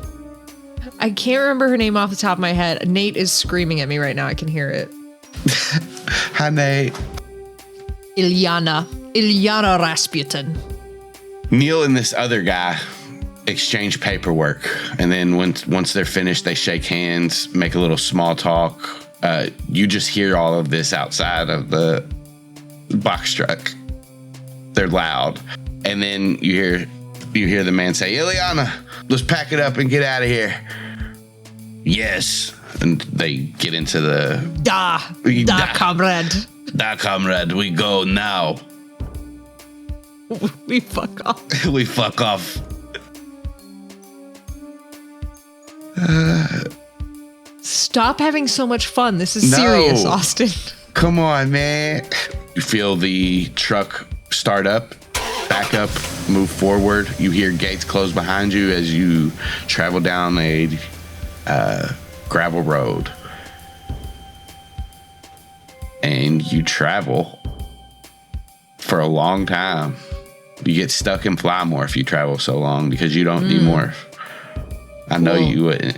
I can't remember her name off the top of my head. Nate is screaming at me right now. I can hear it. Hi, Nate. Ilyana Rasputin. Neil and this other guy exchange paperwork, and then once they're finished, they shake hands, make a little small talk. You just hear all of this outside of the box truck. They're loud, and then you hear the man say, "Ilyana, let's pack it up and get out of here." Yes, and they get into the comrade. Da, comrade, we go now. We fuck off. We fuck off. Stop having so much fun. This is serious, Austin. Come on, man. You feel the truck start up, back up, move forward. You hear gates close behind you as you travel down a gravel road. And you travel for a long time. You get stuck in Flymore if you travel so long because you don't demorph. I know you wouldn't.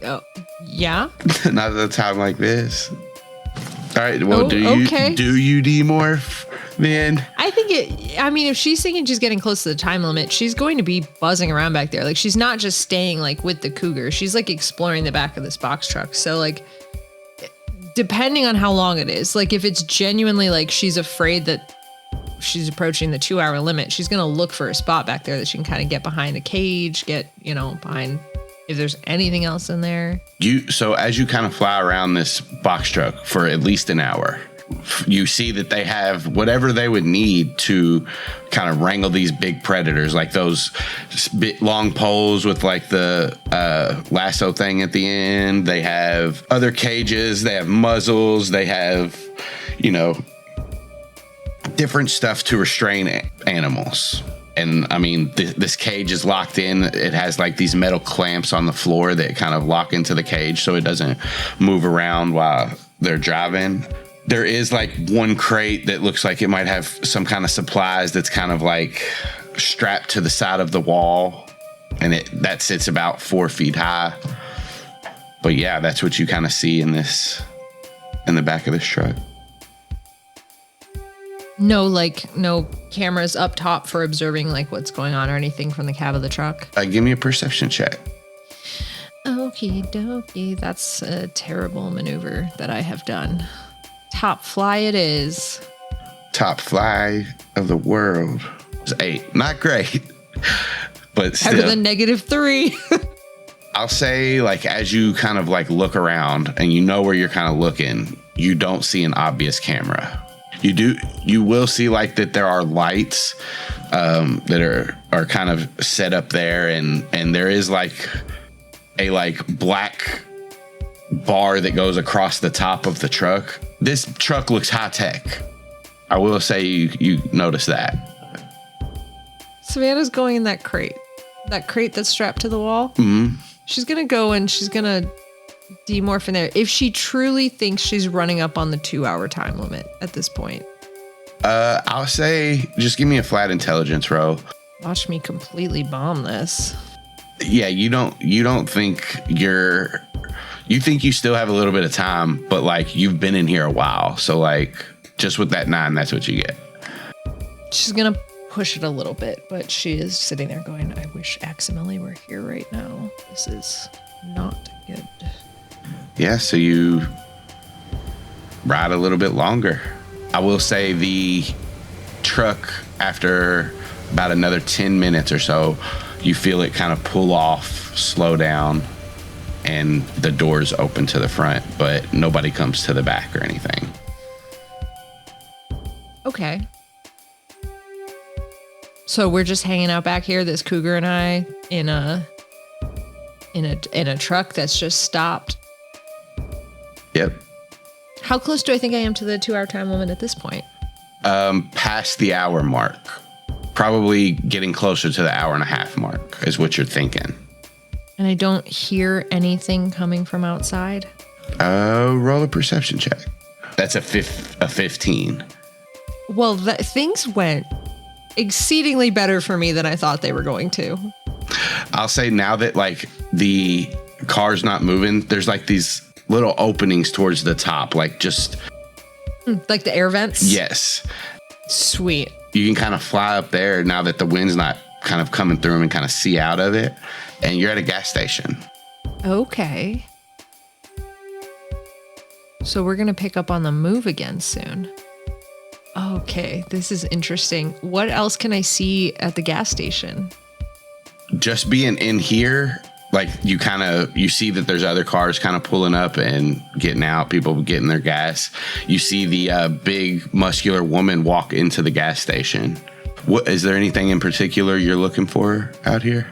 Oh, yeah? Not at a time like this. All right, well, do you demorph then? I think if she's thinking she's getting close to the time limit, she's going to be buzzing around back there. Like, she's not just staying, like, with the cougar. She's, like, exploring the back of this box truck. So, like, depending on how long it is, like, if it's genuinely, like, she's afraid that she's approaching the 2-hour limit, she's going to look for a spot back there that she can kind of get behind a cage, behind if there's anything else in there. So as you kind of fly around this box truck for at least an hour, you see that they have whatever they would need to kind of wrangle these big predators, like those long poles with like the lasso thing at the end. They have other cages, they have muzzles, they have, different stuff to restrain animals. And I mean, this cage is locked in. It has like these metal clamps on the floor that kind of lock into the cage so it doesn't move around while they're driving. There is like one crate that looks like it might have some kind of supplies that's kind of like strapped to the side of the wall. And that sits about 4 feet high. But yeah, that's what you kind of see in the back of this truck. No cameras up top for observing like what's going on or anything from the cab of the truck. Give me a perception check. Okie dokie. That's a terrible maneuver that I have done. Top fly it is. Top fly of the world. It's 8. Not great, but still. Better than -3. I'll say, like, as you kind of like look around and you know where you're kind of looking, you don't see an obvious camera. You will see like that there are lights that are kind of set up there, and there is like a like black bar that goes across the top of the truck. This truck looks high tech. I will say you notice that. Savannah's going in that crate that's strapped to the wall. Mm-hmm. She's gonna go and she's gonna demorph in there if she truly thinks she's running up on the 2-hour time limit at this point. I'll say just give me a flat intelligence roll. Watch me completely bomb this. Yeah, you don't think you think you still have a little bit of time, but like you've been in here a while, so like just with that 9, that's what you get. She's gonna push it a little bit, but she is sitting there going, I wish Aximili were here right now. This is not good. Yeah, so you ride a little bit longer. I will say the truck, after about another 10 minutes or so, you feel it kind of pull off, slow down, and the doors open to the front, but nobody comes to the back or anything. Okay. So we're just hanging out back here, this cougar and I, in a truck that's just stopped. Yep. How close do I think I am to the 2-hour time limit at this point? Past the hour mark. Probably getting closer to the 1.5 hour mark is what you're thinking. And I don't hear anything coming from outside? Roll a perception check. That's a 15. Well, things went exceedingly better for me than I thought they were going to. I'll say now that like the car's not moving, there's like these little openings towards the top, like just like the air vents? Yes. Sweet. You can kind of fly up there now that the wind's not kind of coming through them and kind of see out of it. And you're at a gas station. Okay. So we're going to pick up on the move again soon. Okay, this is interesting. What else can I see at the gas station? Just being in here, like you see that there's other cars kind of pulling up and getting out, people getting their gas. You see the big muscular woman walk into the gas station. What is there anything in particular you're looking for out here?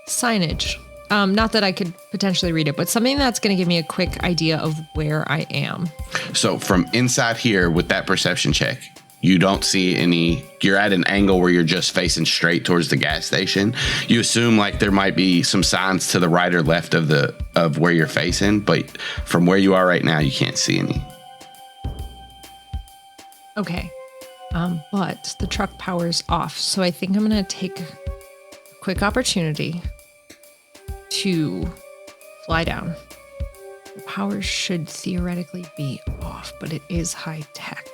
Signage. Not that I could potentially read it, but something that's going to give me a quick idea of where I am. So from inside here with that perception check, you don't see any. You're at an angle where you're just facing straight towards the gas station. You assume like there might be some signs to the right or left of where you're facing, but from where you are right now, you can't see any. Okay. But the truck power's off, so I think I'm going to take a quick opportunity to fly down. The power should theoretically be off, but it is high tech.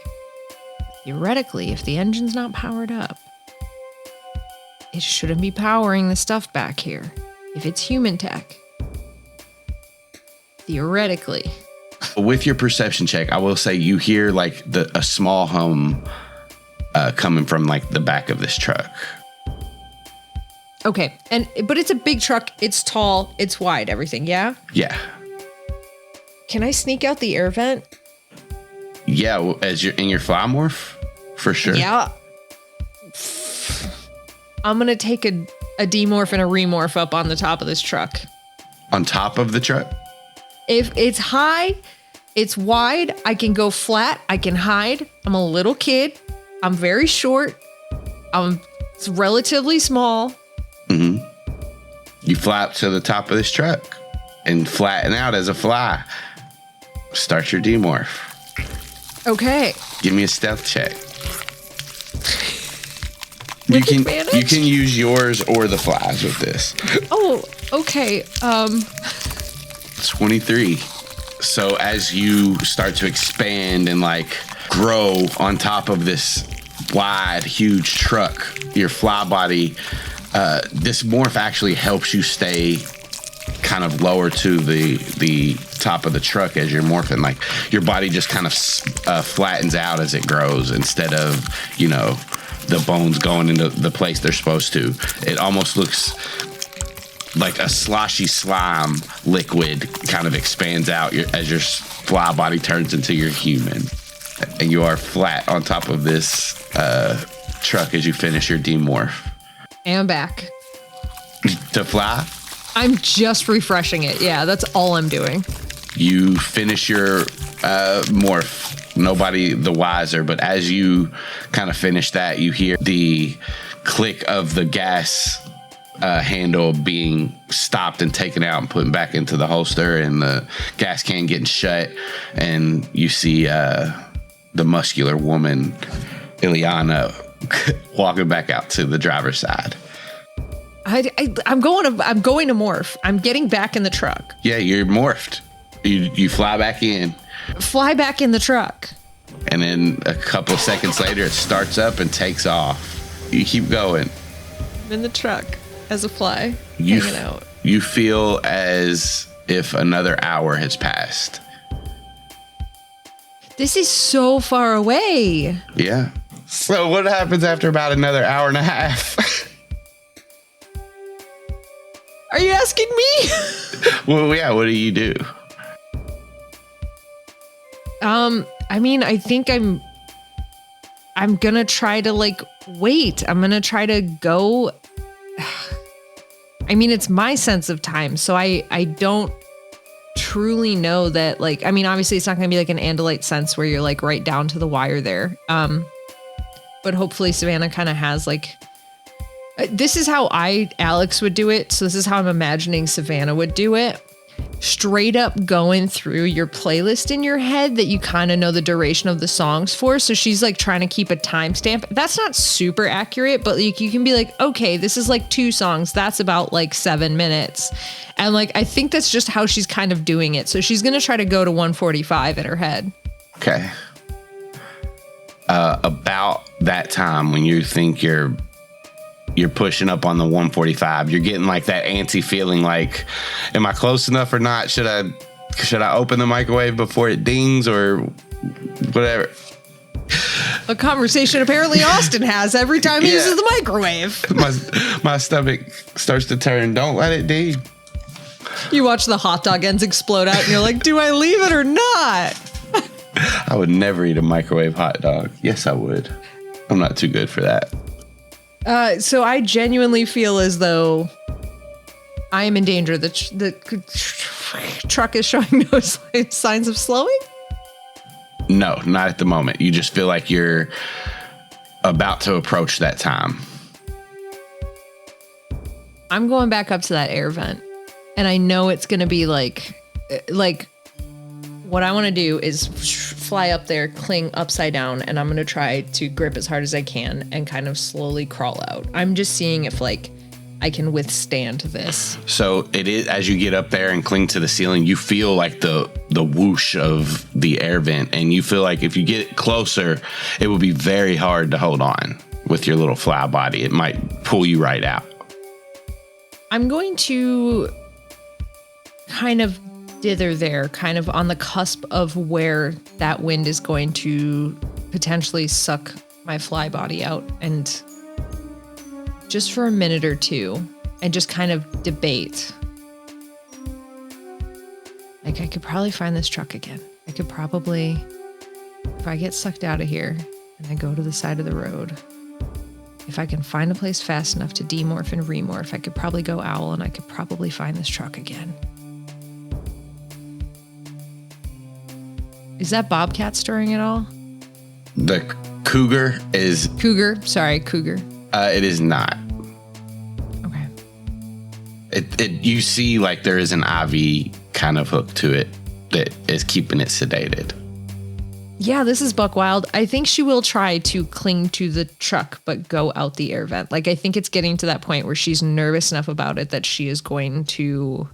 Theoretically, if the engine's not powered up, it shouldn't be powering the stuff back here. If it's human tech, theoretically. With your perception check, I will say you hear like a small hum coming from like the back of this truck. Okay, but it's a big truck. It's tall. It's wide. Everything. Yeah. Yeah. Can I sneak out the air vent? Yeah, as you're in your fly morph, for sure. Yeah. I'm gonna take a demorph and a remorph up on the top of this truck. On top of the truck? If it's high, it's wide. I can go flat. I can hide. I'm a little kid. I'm very short. It's relatively small. Mm-hmm. You fly up to the top of this truck and flatten out as a fly. Start your demorph. Okay. Give me a stealth check. With you advantage? can use yours or the flies with this. Oh, okay. 23. So as you start to expand and like grow on top of this wide, huge truck, your fly body, this morph actually helps you stay kind of lower to the top of the truck as you're morphing. Like your body just kind of flattens out as it grows instead of, the bones going into the place they're supposed to. It almost looks like a sloshy slime liquid kind of expands out as your fly body turns into your human. And you are flat on top of this truck as you finish your demorph. And I'm back. To fly? I'm just refreshing it. Yeah, that's all I'm doing. You finish your morph. Nobody the wiser, but as you kind of finish that, you hear the click of the gas handle being stopped and taken out and put back into the holster, and the gas can getting shut, and you see the muscular woman, Ileana, walking back out to the driver's side. I'm going to morph. I'm getting back in the truck. Yeah, you're morphed. You fly back in. Fly back in the truck. And then a couple of seconds later, it starts up and takes off. You keep going. I'm in the truck as a fly, hanging out. You feel as if another hour has passed. This is so far away. Yeah. So what happens after about another hour and a half? Are you asking me? Well, yeah, what do you do? I mean, I think I'm gonna try to wait. I'm gonna try to go. I mean, it's my sense of time, so I don't truly know that, obviously it's not gonna be like an Andalite sense where you're right down to the wire there. But hopefully Savannah kind of has this is how Alex would do it. So this is how I'm imagining Savannah would do it. Straight up going through your playlist in your head that you kind of know the duration of the songs for. So she's trying to keep a timestamp. That's not super accurate, but you can be okay, this is 2 songs. That's about 7 minutes. And I think that's just how she's kind of doing it. So she's going to try to go to 145 in her head. Okay. About that time when you think you're pushing up on the 145, you're getting that antsy feeling am I close enough or not? Should I open the microwave before it dings or whatever? A conversation apparently Austin has every time he uses the microwave. My stomach starts to turn. Don't let it ding. You watch the hot dog ends explode out and you're do I leave it or not? I would never eat a microwave hot dog. Yes, I would. I'm not too good for that. So I genuinely feel as though I am in danger. The truck is showing no signs of slowing? No, not at the moment. You just feel like you're about to approach that time. I'm going back up to that air vent. And I know it's going to be what I want to do is fly up there, cling upside down, and I'm going to try to grip as hard as I can and kind of slowly crawl out. I'm just seeing if I can withstand this. So it is, as you get up there and cling to the ceiling, you feel the whoosh of the air vent, and you feel if you get closer, it will be very hard to hold on with your little fly body. It might pull you right out. I'm going to kind of dither there, kind of on the cusp of where that wind is going to potentially suck my fly body out, and just for a minute or two, and just kind of debate. I could probably find this truck again. I could probably, if I get sucked out of here and I go to the side of the road, if I can find a place fast enough to demorph and remorph, I could probably go owl and I could probably find this truck again. Is that Bobcat stirring at all? The cougar is... Cougar. Sorry, cougar. It is not. Okay. You see there is an IV kind of hook to it that is keeping it sedated. Yeah, this is Buck Wild. I think she will try to cling to the truck, but go out the air vent. I think it's getting to that point where she's nervous enough about it that she is going to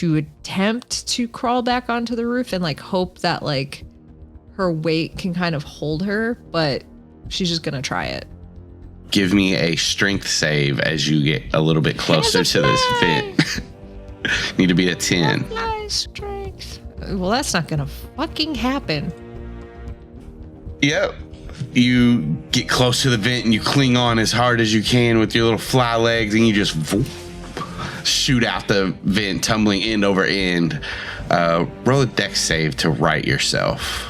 attempt to crawl back onto the roof and hope that her weight can kind of hold her, but she's just gonna try it. Give me a strength save as you get a little bit closer to this vent. Need to beat a 10. Nice strength. Well, that's not gonna fucking happen. Yep. You get close to the vent and you cling on as hard as you can with your little fly legs, and you just shoot out the vent, tumbling end over end. Roll a dex save to right yourself.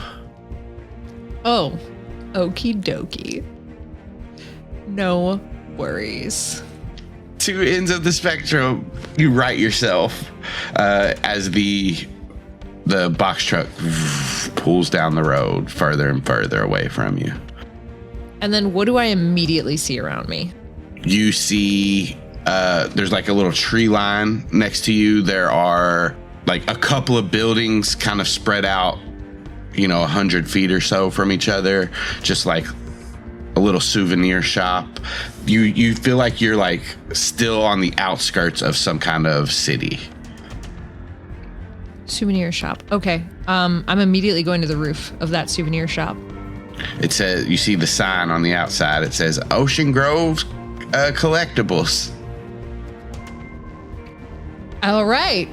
Oh, okie dokie. No worries. Two ends of the spectrum, you right yourself as the box truck pulls down the road further and further away from you. And then what do I immediately see around me? You see there's like a little tree line next to you. There are like a couple of buildings kind of spread out, 100 feet or so from each other, just like a little souvenir shop. You feel like you're like still on the outskirts of some kind of city. Souvenir shop. Okay. I'm immediately going to the roof of that souvenir shop. It says, you see the sign on the outside. It says Ocean Grove Collectibles. All right.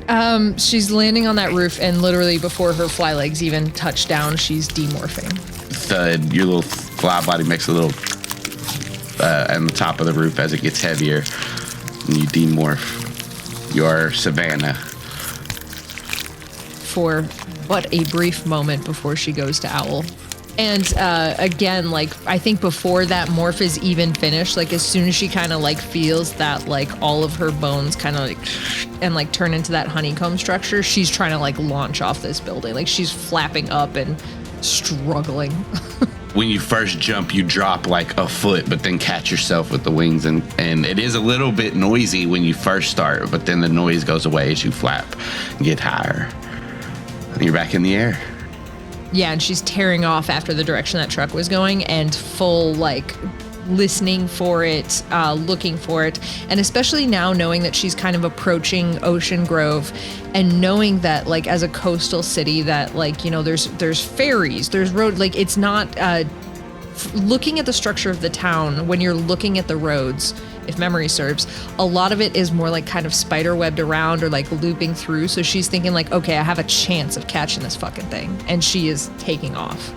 She's landing on that roof, and literally before her fly legs even touch down, she's demorphing. Thud. Your little fly body makes a little on the top of the roof as it gets heavier, and you demorph. You are Savannah. For but a brief moment before she goes to Owl. And again, like, I think before that morph is even finished, like as soon as she kind of like feels that like all of her bones kind of like and like turn into that honeycomb structure, she's trying to like launch off this building. Like she's flapping up and struggling. When you first jump, you drop like a foot, but then catch yourself with the wings, and it is a little bit noisy when you first start, but then the noise goes away as you flap and get higher. And you're back in the air. Yeah, and she's tearing off after the direction that truck was going, and full like listening for it, looking for it, and especially now knowing that she's kind of approaching Ocean Grove, and knowing that like as a coastal city that like there's ferries, there's road, like it's not looking at the structure of the town when you're looking at the roads. If memory serves, a lot of it is more like kind of spider webbed around or like looping through. So she's thinking like, okay, I have a chance of catching this fucking thing. And she is taking off.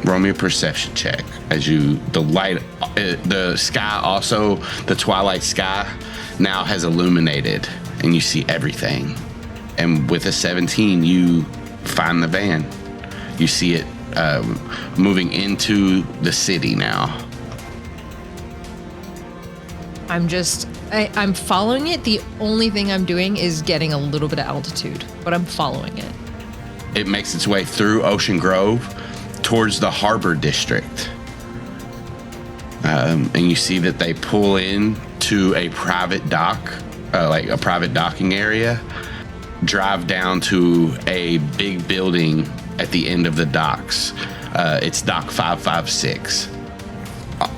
Roll me a perception check as the sky also, the twilight sky now has illuminated and you see everything. And with a 17, you find the van. You see it moving into the city now. I'm following it. The only thing I'm doing is getting a little bit of altitude, but I'm following it. It makes its way through Ocean Grove towards the harbor district. And you see that they pull in to a private dock, like a private docking area, drive down to a big building at the end of the docks. It's dock 556.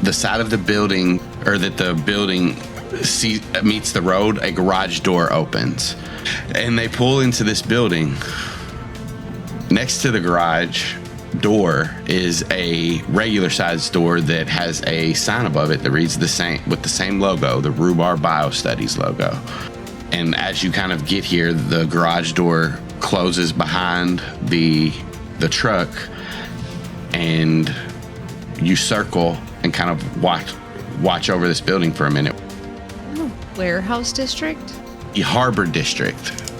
The side of the building, or that the building meets the road, a garage door opens. And they pull into this building. Next to the garage door is a regular sized door that has a sign above it that reads the same, with the same logo, the Rhubarb Biostudies logo. And as you kind of get here, the garage door closes behind the truck, and you circle and kind of watch over this building for a minute. Warehouse district? The harbor district.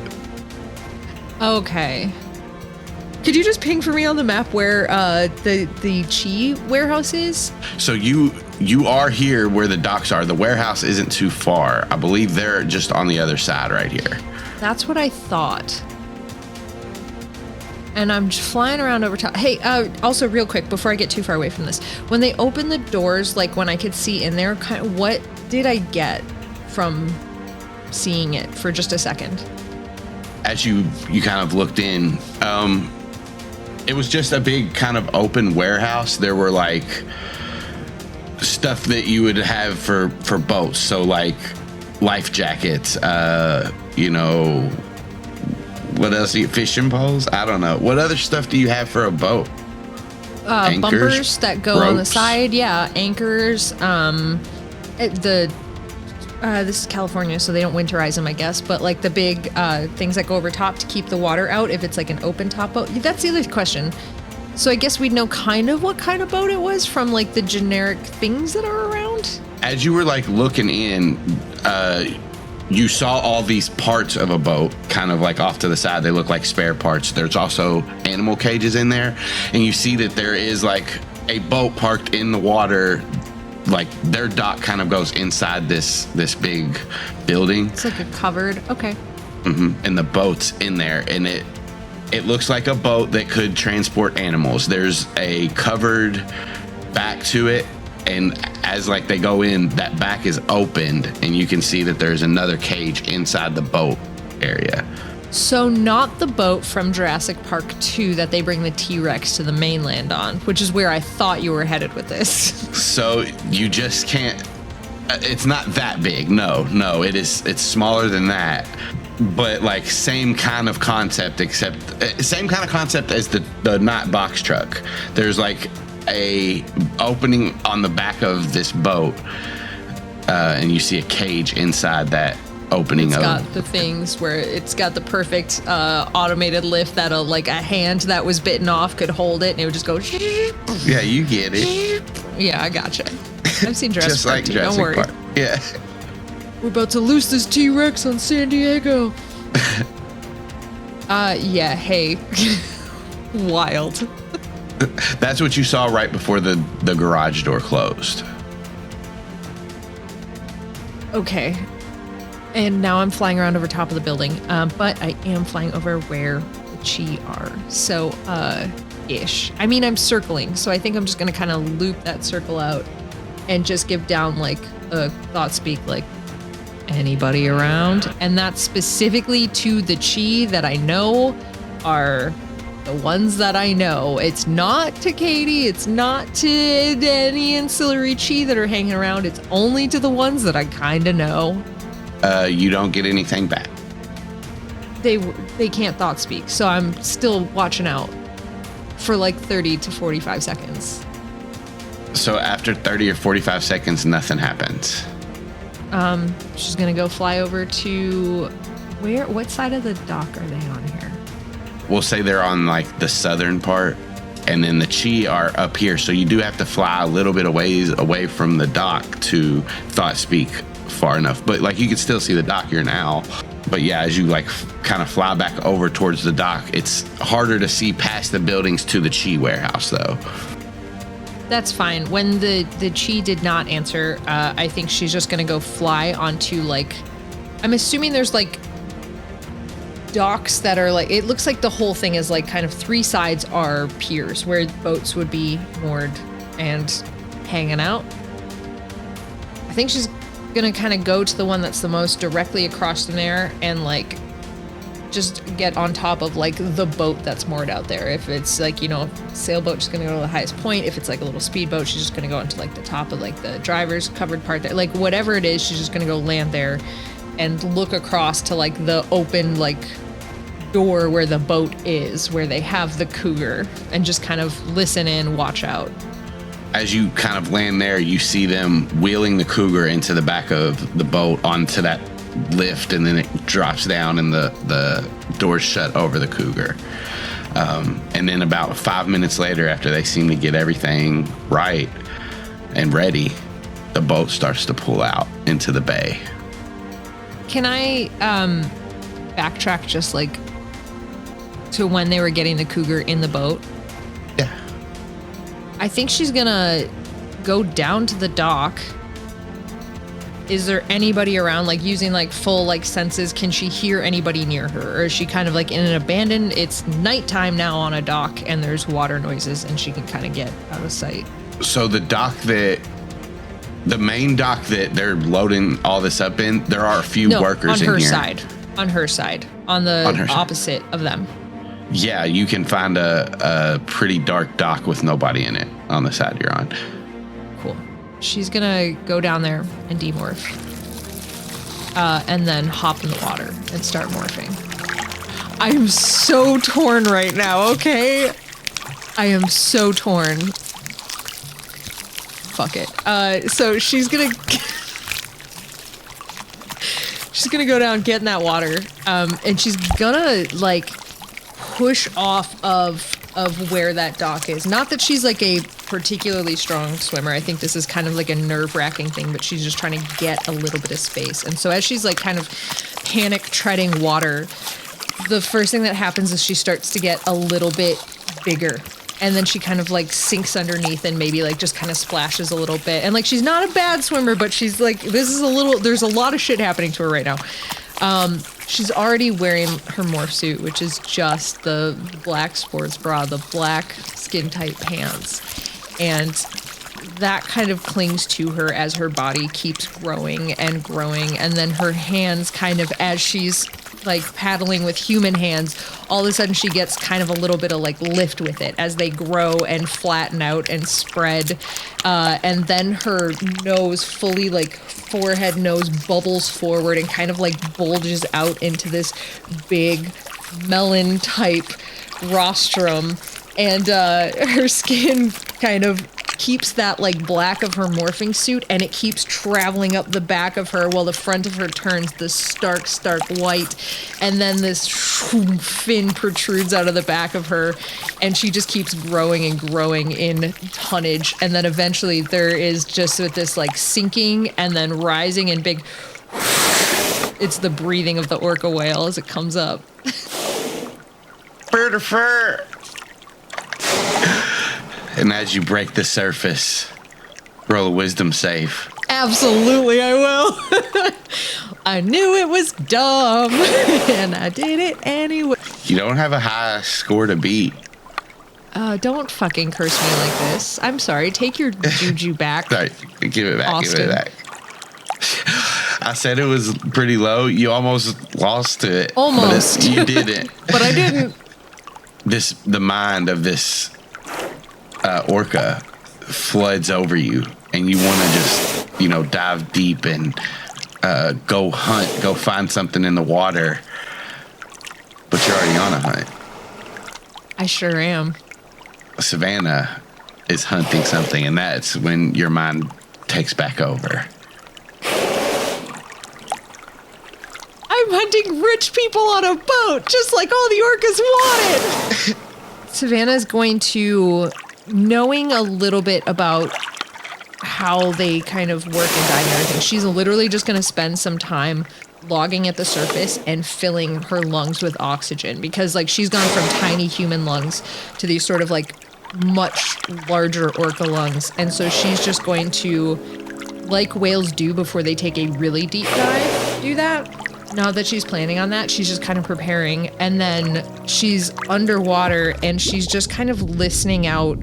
Okay. Could you just ping for me on the map where the Chi warehouse is? So you are here where the docks are. The warehouse isn't too far. I believe they're just on the other side right here. That's what I thought. And I'm just flying around over top. Hey, also real quick, before I get too far away from this, when they open the doors, like when I could see in there, what did I get from seeing it for just a second? As you kind of looked in, it was just a big kind of open warehouse. There were like stuff that you would have for boats. So like life jackets, what else? Fishing poles? I don't know. What other stuff do you have for a boat? Anchors, bumpers that go ropes. On the side. Yeah, anchors. The This is California, so they don't winterize them, I guess. But like the big things that go over top to keep the water out if it's like an open top boat. That's the other question. So I guess we'd know kind of what kind of boat it was from like the generic things that are around. As you were like looking in, you saw all these parts of a boat kind of like off to the side. They look like spare parts. There's also animal cages in there. And you see that there is like a boat parked in the water. Like their dock kind of goes inside this big building. It's like a covered, okay. And the boat's in there, and it looks like a boat that could transport animals. There's a covered back to it, and as like they go in, that back is opened, and you can see that there's another cage inside the boat area. So not the boat from Jurassic Park 2 that they bring the T-Rex to the mainland on, which is where I thought you were headed with this. So you just can't, it's not that big. No, it's smaller than that. But like same kind of concept, except same kind of concept as the not box truck. There's like a opening on the back of this boat, and you see a cage inside that opening. It's got the things where it's got the perfect automated lift that like a hand that was bitten off could hold it, and it would just go. Yeah, you get it. Yeah, I gotcha. I've seen Jurassic just Park like too, Jurassic don't worry. Park. Yeah. We're about to loose this T-Rex on San Diego. Yeah, hey. Wild. That's what you saw right before the garage door closed. Okay. And now I'm flying around over top of the building, but I am flying over where the Chi are. So, ish. I mean, I'm circling, so I think I'm just going to kind of loop that circle out and just give down, like, a thought speak, like, anybody around? And that's specifically to the Chi that I know are the ones that I know. It's not to Katie. It's not to any ancillary Chi that are hanging around. It's only to the ones that I kind of know. You don't get anything back. They can't thought speak, so I'm still watching out for like 30 to 45 seconds. So after 30 or 45 seconds, nothing happens. She's gonna go fly over to what side of the dock are they on here? We'll say they're on like the southern part, and then the Chi are up here. So you do have to fly a little bit away from the dock to thought speak far enough. But like you can still see the dock here now. But yeah, as you like kind of fly back over towards the dock, it's harder to see past the buildings to the Chi warehouse though. That's fine. When the Chi did not answer, I think she's just gonna go fly onto like, I'm assuming there's like docks that are like, it looks like the whole thing is like kind of three sides are piers where boats would be moored and hanging out. I think she's gonna kind of go to the one that's the most directly across from there and like just get on top of like the boat that's moored out there. If it's like, you know, sailboat, she's gonna go to the highest point. If it's like a little speedboat, she's just gonna go into like the top of like the driver's covered part there. Like whatever it is, she's just gonna go land there and look across to like the open like door where the boat is, where they have the cougar, and just kind of listen in, watch out. As you kind of land there, you see them wheeling the cougar into the back of the boat onto that lift, and then it drops down and the doors shut over the cougar. And then about 5 minutes later, after they seem to get everything right and ready, the boat starts to pull out into the bay. Can I backtrack just like to when they were getting the cougar in the boat? Yeah. I think she's gonna go down to the dock. Is there anybody around, like using like full like senses? Can she hear anybody near her? Or is she kind of like in an abandoned, it's nighttime now on a dock and there's water noises and she can kind of get out of sight? So the main dock that they're loading all this up in, there are a few workers in here. On her side. On the opposite of them. Yeah, you can find a pretty dark dock with nobody in it on the side you're on. Cool. She's gonna go down there and demorph. And then hop in the water and start morphing. I am so torn right now, okay? I am so torn. Fuck it. So she's gonna... she's gonna go down, get in that water, and she's gonna like push off of where that dock is. Not that she's like a particularly strong swimmer. I think this is kind of like a nerve-wracking thing, but she's just trying to get a little bit of space. And so as she's like kind of panic treading water, the first thing that happens is she starts to get a little bit bigger. And then she kind of like sinks underneath and maybe like just kind of splashes a little bit. And like, she's not a bad swimmer, but she's like, there's a lot of shit happening to her right now. She's already wearing her morph suit, which is just the black sports bra, the black skin tight pants. And that kind of clings to her as her body keeps growing and growing. And then her hands kind of, as she's like paddling with human hands, all of a sudden she gets kind of a little bit of like lift with it as they grow and flatten out and spread. And then her nose fully like forehead nose bubbles forward and kind of like bulges out into this big melon type rostrum. And her skin kind of keeps that like black of her morphing suit, and it keeps traveling up the back of her while the front of her turns this stark white, and then this fin protrudes out of the back of her, and she just keeps growing and growing in tonnage. And then eventually there is just with this like sinking and then rising and big, it's the breathing of the orca whale as it comes up. Bird of fur. And as you break the surface, roll a wisdom save. Absolutely, I will. I knew it was dumb, and I did it anyway. You don't have a high score to beat. Don't fucking curse me like this. I'm sorry. Take your juju back. Sorry, give it back. Austin. Give it back. I said it was pretty low. You almost lost to it. Almost. But you didn't. But I didn't. The mind of this orca floods over you, and you want to just, dive deep and go hunt, go find something in the water, but you're already on a hunt. I sure am. Savannah is hunting something, and that's when your mind takes back over. I'm hunting rich people on a boat, just like all the orcas wanted. Savannah's going to, knowing a little bit about how they kind of work and die and everything, she's literally just going to spend some time logging at the surface and filling her lungs with oxygen, because like she's gone from tiny human lungs to these sort of like much larger orca lungs. And so she's just going to, like whales do before they take a really deep dive, do that. Not that she's planning on that, she's just kind of preparing, and then she's underwater and she's just kind of listening out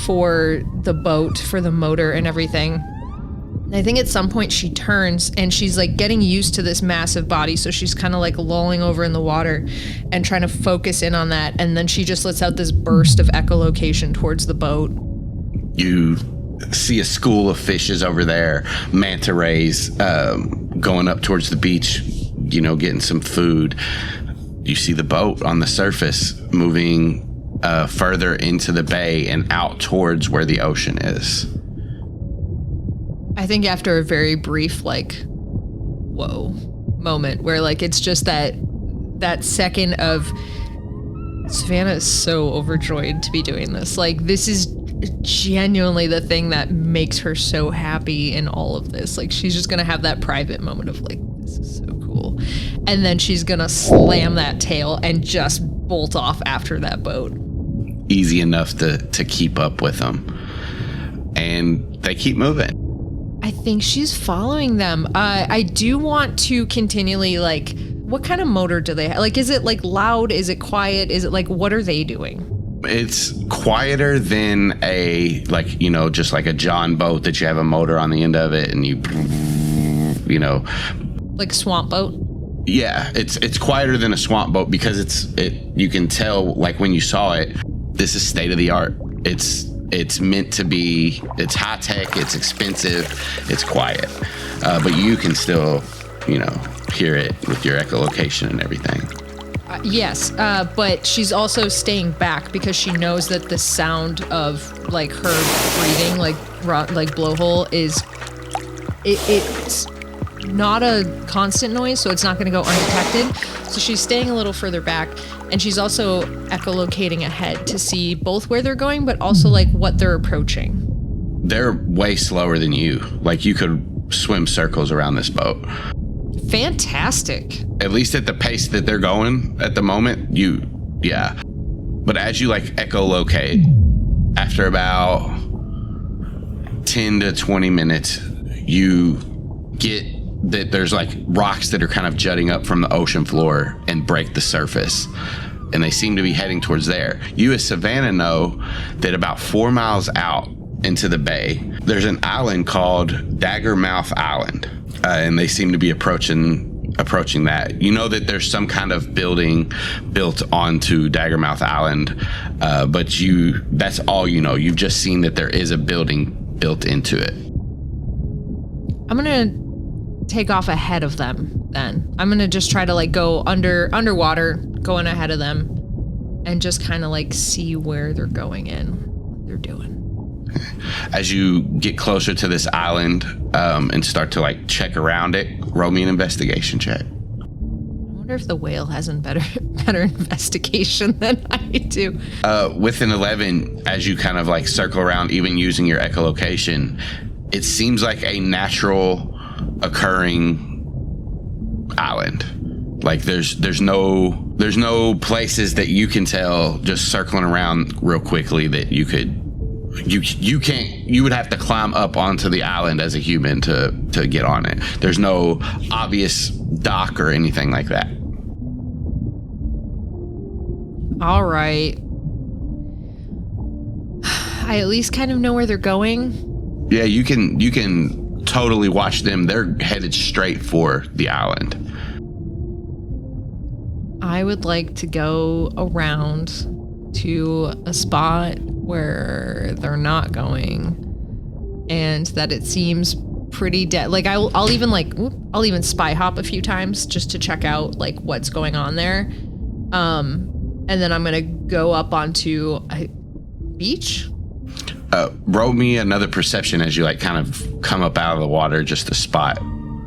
for the boat, for the motor and everything. And I think at some point she turns and she's like getting used to this massive body, so she's kind of like lolling over in the water and trying to focus in on that, and then she just lets out this burst of echolocation towards the boat. You see a school of fishes over there, manta rays, going up towards the beach, getting some food. You see the boat on the surface moving further into the bay and out towards where the ocean is. I think after a very brief, like, whoa moment where like it's just that second of Savannah is so overjoyed to be doing this. Like, this is genuinely the thing that makes her so happy in all of this. Like, she's just gonna have that private moment of like, this is so cool. And then she's gonna slam that tail and just bolt off after that boat. Easy enough to keep up with them. And they keep moving. I think she's following them. I do want to continually, like, what kind of motor do they have? Like, is it like loud? Is it quiet? Is it like, what are they doing? It's quieter than a, like, just like a John boat that you have a motor on the end of it and you. Like swamp boat? Yeah, it's quieter than a swamp boat because you can tell, like, when you saw it, this is state of the art. It's meant to be, it's high tech, it's expensive, it's quiet. But you can still, hear it with your echolocation and everything. Yes, but she's also staying back because she knows that the sound of like her breathing, like blowhole, is it's not a constant noise, so it's not going to go undetected. So she's staying a little further back, and she's also echolocating ahead to see both where they're going, but also like what they're approaching. They're way slower than you. Like you could swim circles around this boat. Fantastic. At least at the pace that they're going at the moment, yeah. But as you like echolocate, after about 10 to 20 minutes, you get that there's like rocks that are kind of jutting up from the ocean floor and break the surface. And they seem to be heading towards there. You as Savannah know that about 4 miles out into the bay, there's an island called Daggermouth Island. And they seem to be approaching that. You know that there's some kind of building built onto Daggermouth Island, but that's all you know. You've just seen that there is a building built into it. I'm gonna take off ahead of them then. I'm gonna just try to like go underwater, going ahead of them, and just kind of like see where they're going in, what they're doing. As you get closer to this island and start to like check around it, roll me an investigation check. I wonder if the whale has better investigation than I do. With an 11, as you kind of like circle around, even using your echolocation, it seems like a natural occurring island. Like there's no places that you can tell just circling around real quickly that you would have to climb up onto the island as a human to get on it. There's no obvious dock or anything like that. All right. I at least kind of know where they're going. Yeah, you can totally watch them. They're headed straight for the island. I would like to go around to a spot where they're not going, and that it seems pretty dead. Like I'll even spy hop a few times just to check out like what's going on there. And then I'm gonna go up onto a beach. Roll me another perception as you like kind of come up out of the water just to spot.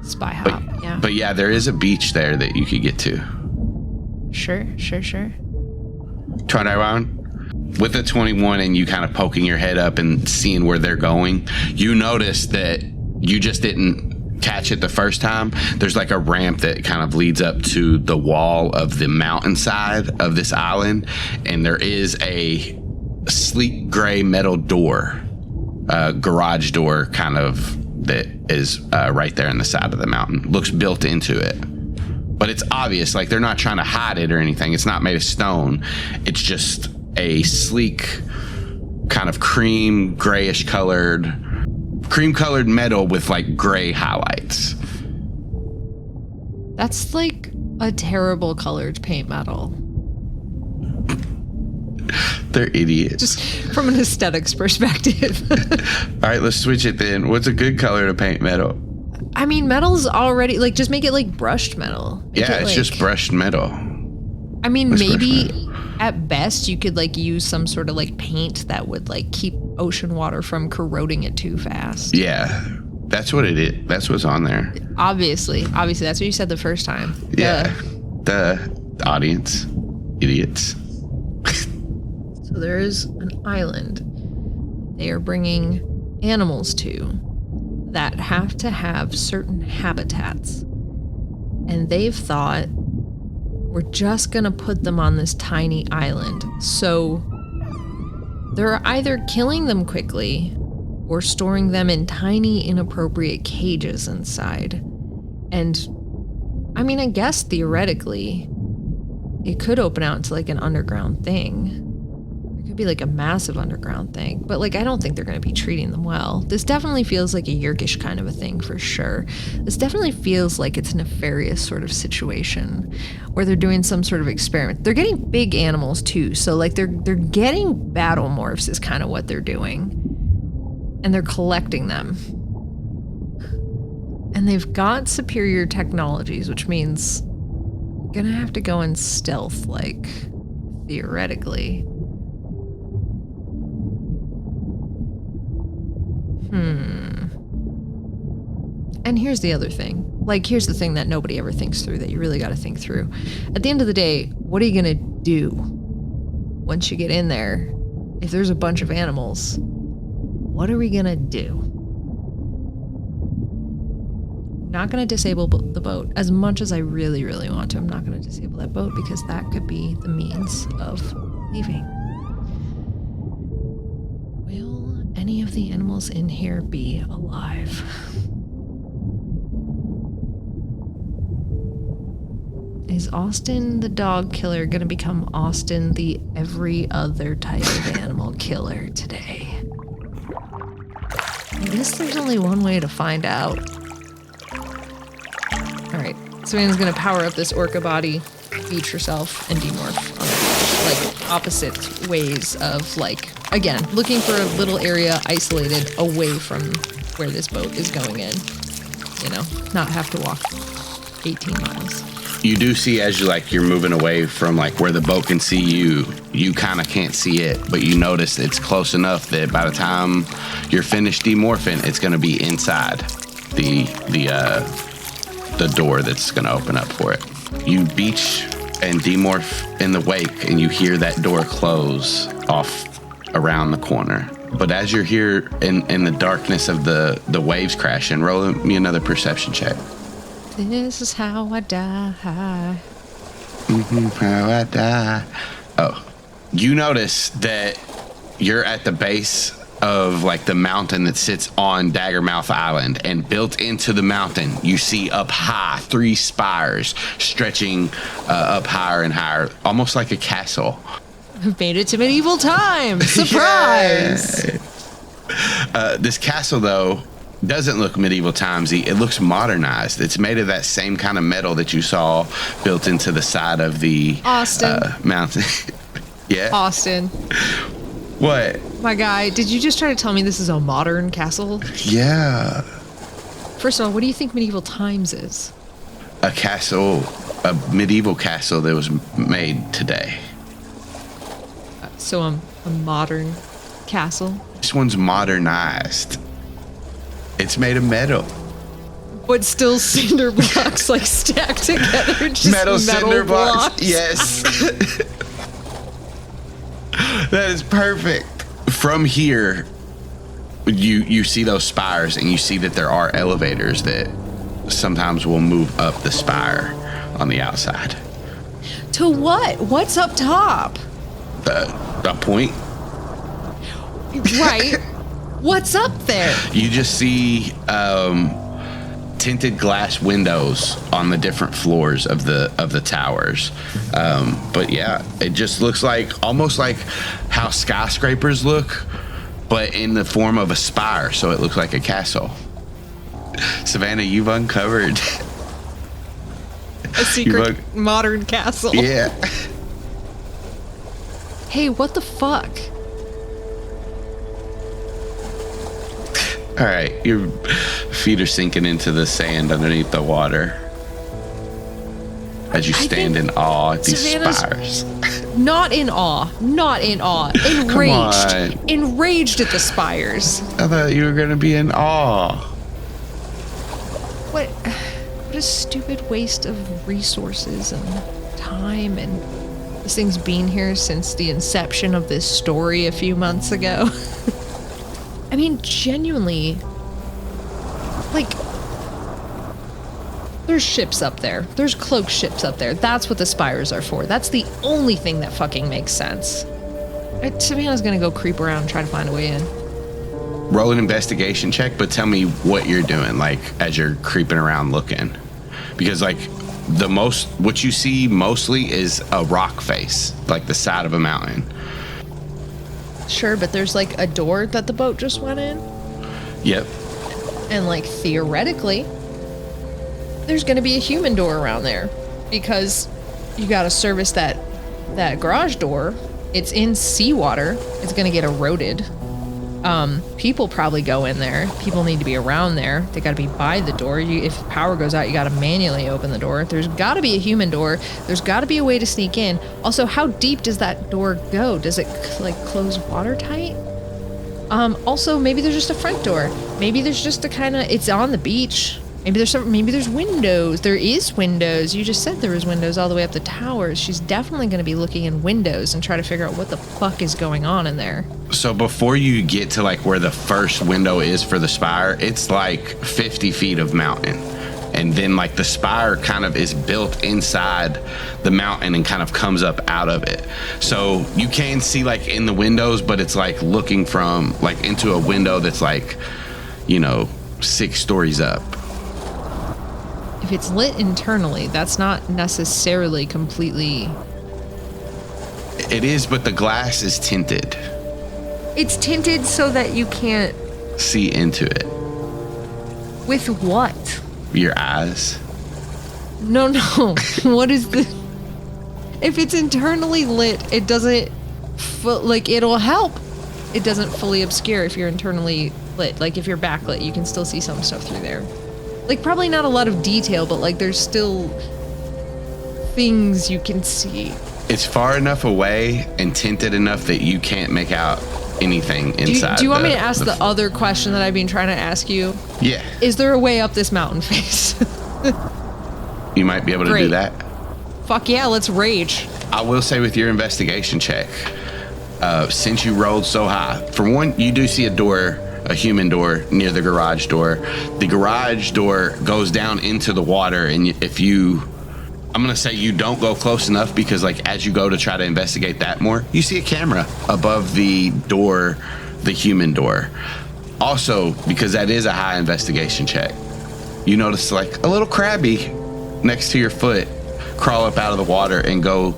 Spy hop, yeah. But yeah, there is a beach there that you could get to. Sure. Turn around. With a 21 and you kind of poking your head up and seeing where they're going, you notice that you just didn't catch it the first time. There's like a ramp that kind of leads up to the wall of the mountainside of this island, and there is a sleek gray metal door, garage door kind of, that is right there in the side of the mountain. Looks built into it. But it's obvious, like they're not trying to hide it or anything. It's not made of stone. It's just a sleek kind of cream colored metal with like gray highlights. That's like a terrible colored paint metal. They're idiots. Just from an aesthetics perspective. All right, let's switch it then. What's a good color to paint metal? I mean, metal's already like, just make it like brushed metal. It's just brushed metal. I mean, maybe at best you could like use some sort of like paint that would like keep ocean water from corroding it too fast. Yeah, that's what it is. That's what's on there. Obviously, that's what you said the first time. Yeah, the audience, idiots. So there is an island they are bringing animals to that have to have certain habitats. And they've thought, we're just gonna put them on this tiny island. So they're either killing them quickly or storing them in tiny, inappropriate cages inside. And I mean, I guess theoretically, it could open out into like an underground thing. It could be like a massive underground thing, but like I don't think they're going to be treating them well. This definitely feels like a Yeerkish kind of a thing for sure. This definitely feels like it's a nefarious sort of situation where they're doing some sort of experiment. They're getting big animals too, so like they're getting battle morphs is kind of what they're doing, and they're collecting them. And they've got superior technologies, which means you're gonna have to go in stealth, like theoretically. And here's the other thing. Like, here's the thing that nobody ever thinks through, that you really got to think through. At the end of the day, what are you going to do once you get in there? If there's a bunch of animals, what are we going to do? Not going to disable the boat. As much as I really, really want to, I'm not going to disable that boat because that could be the means of leaving. Will any of the animals in here be alive? Is Austin the dog killer gonna become Austin the every other type of animal killer today? I guess there's only one way to find out. Alright, Savannah's gonna power up this orca body, beach herself, and demorph on the beach. Like, opposite ways of, like, again, looking for a little area isolated away from where this boat is going in. You know, not have to walk 18 miles. You do see as you're moving away from like where the boat can see you, you kind of can't see it, but you notice it's close enough that by the time you're finished demorphing, it's going to be inside the door that's going to open up for it. You beach and demorph in the wake, and you hear that door close off around the corner. But as you're here in the darkness of the waves crashing, roll me another perception check. This is how I die. How I die. Oh, you notice that you're at the base of like the mountain that sits on Daggermouth Island, and built into the mountain, you see up high 3 spires stretching up higher and higher, almost like a castle. I've made it to medieval times. Surprise! Yeah. This castle, though, doesn't look medieval timesy. It looks modernized. It's made of that same kind of metal that you saw built into the side of the mountain. Yeah. Austin. What? My guy, did you just try to tell me this is a modern castle? Yeah. First of all, what do you think medieval times is? A castle, a medieval castle that was made today. So a modern castle? This one's modernized. It's made of metal. But still cinder blocks like stacked together. Just metal cinder blocks. Yes. That is perfect. From here, you see those spires, and you see that there are elevators that sometimes will move up the spire on the outside. To what? What's up top? A point. Right. What's up there? You just see tinted glass windows on the different floors of the towers. But yeah, it just looks like almost like how skyscrapers look, but in the form of a spire, so it looks like a castle. Savannah, you've uncovered a secret modern castle. Yeah. Hey, what the fuck? All right, your feet are sinking into the sand underneath the water as you stand in awe at these spires. Not in awe. Enraged. Enraged at the spires. I thought you were going to be in awe. What a stupid waste of resources and time, and this thing's been here since the inception of this story a few months ago. I mean, genuinely, like, there's ships up there. There's cloaked ships up there. That's what the spires are for. That's the only thing that fucking makes sense. Savannah's gonna go creep around and try to find a way in. Roll an investigation check, but tell me what you're doing, like, as you're creeping around looking. Because, like, what you see mostly is a rock face, like the side of a mountain. Sure, but there's like a door that the boat just went in. Yep. And like theoretically, there's going to be a human door around there because you got to service that garage door. It's in seawater. It's going to get eroded. People probably go in there. People need to be around there. They got to be by the door. If power goes out, you got to manually open the door. There's got to be a human door. There's got to be a way to sneak in. Also, how deep does that door go? Does it like close watertight? Also, maybe there's just a front door. Maybe there's just a kind of, it's on the beach. Maybe there's windows. There is windows. You just said there was windows all the way up the towers. She's definitely going to be looking in windows and try to figure out what the fuck is going on in there. So before you get to like where the first window is for the spire, it's like 50 feet of mountain. And then like the spire kind of is built inside the mountain and kind of comes up out of it. So you can see like in the windows, but it's like looking from like into a window that's like, 6 stories up. If it's lit internally, that's not necessarily completely... It is, but the glass is tinted. It's tinted so that you can't... see into it. With what? Your eyes. No. What is the... If it's internally lit, it doesn't... it'll help. It doesn't fully obscure if you're internally lit. Like, if you're backlit, you can still see some stuff through there. Like, probably not a lot of detail, but, like, there's still things you can see. It's far enough away and tinted enough that you can't make out anything inside. Do you want me to ask the other question that I've been trying to ask you? Yeah. Is there a way up this mountain face? You might be able to do that. Fuck yeah, let's rage. I will say with your investigation check, since you rolled so high, for one, you do see a human door near the garage door. The garage door goes down into the water, and I'm gonna say you don't go close enough because like as you go to try to investigate that more, you see a camera above the door, the human door. Also, because that is a high investigation check, you notice like a little crabby next to your foot crawl up out of the water and go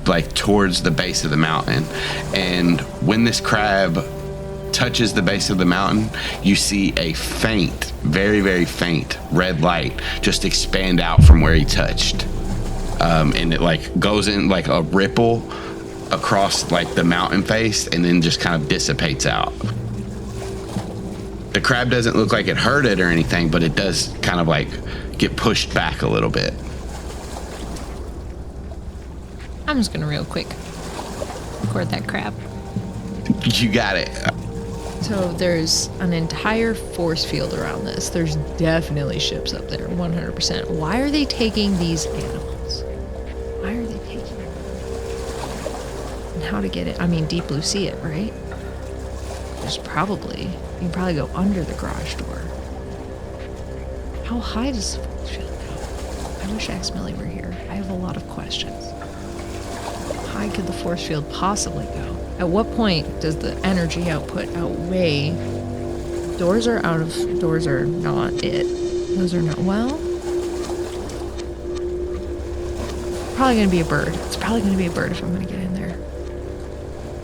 like towards the base of the mountain. And when this crab touches the base of the mountain, you see a faint, very, very faint red light just expand out from where he touched. And it like goes in like a ripple across like the mountain face and then just kind of dissipates out. The crab doesn't look like it hurt it or anything, but it does kind of like get pushed back a little bit. I'm just gonna real quick record that crab. You got it. So there's an entire force field around this. There's definitely ships up there, 100%. Why are they taking these animals? Why are they taking them? And how to get it? I mean, Deep Blue see it, right? You can probably go under the garage door. How high does the force field go? I wish Aximili were here. I have a lot of questions. How high could the force field possibly go? At what point does the energy output outweigh? Doors are not it. Those are not, well, probably gonna be a bird. It's probably gonna be a bird if I'm gonna get in there.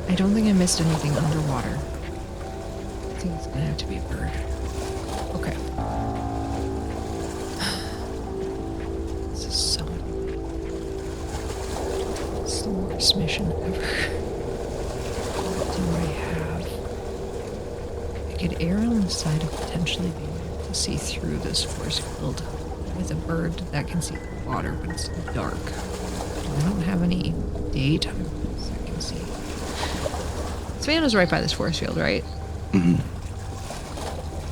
I don't think I missed anything underwater. I think it's gonna have to be a bird. Okay. This is so... It's the worst mission ever. I have. I could err on the side of potentially being able to see through this force field with a bird that can see the water, but it's dark. I don't have any daytime that I can see. Savannah's right by this force field, right? Mm-hmm.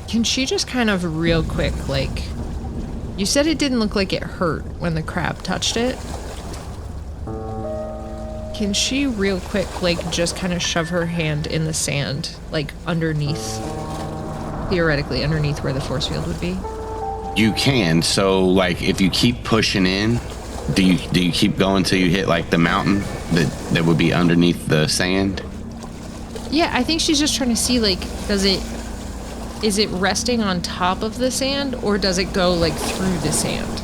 Can she just kind of real quick, like, you said it didn't look like it hurt when the crab touched it. Can she real quick, like, just kind of shove her hand in the sand, like, underneath, theoretically, underneath where the force field would be? You can. So, like, if you keep pushing in, do you keep going till you hit, like, the mountain that would be underneath the sand? Yeah, I think she's just trying to see, like, is it resting on top of the sand, or does it go, like, through the sand?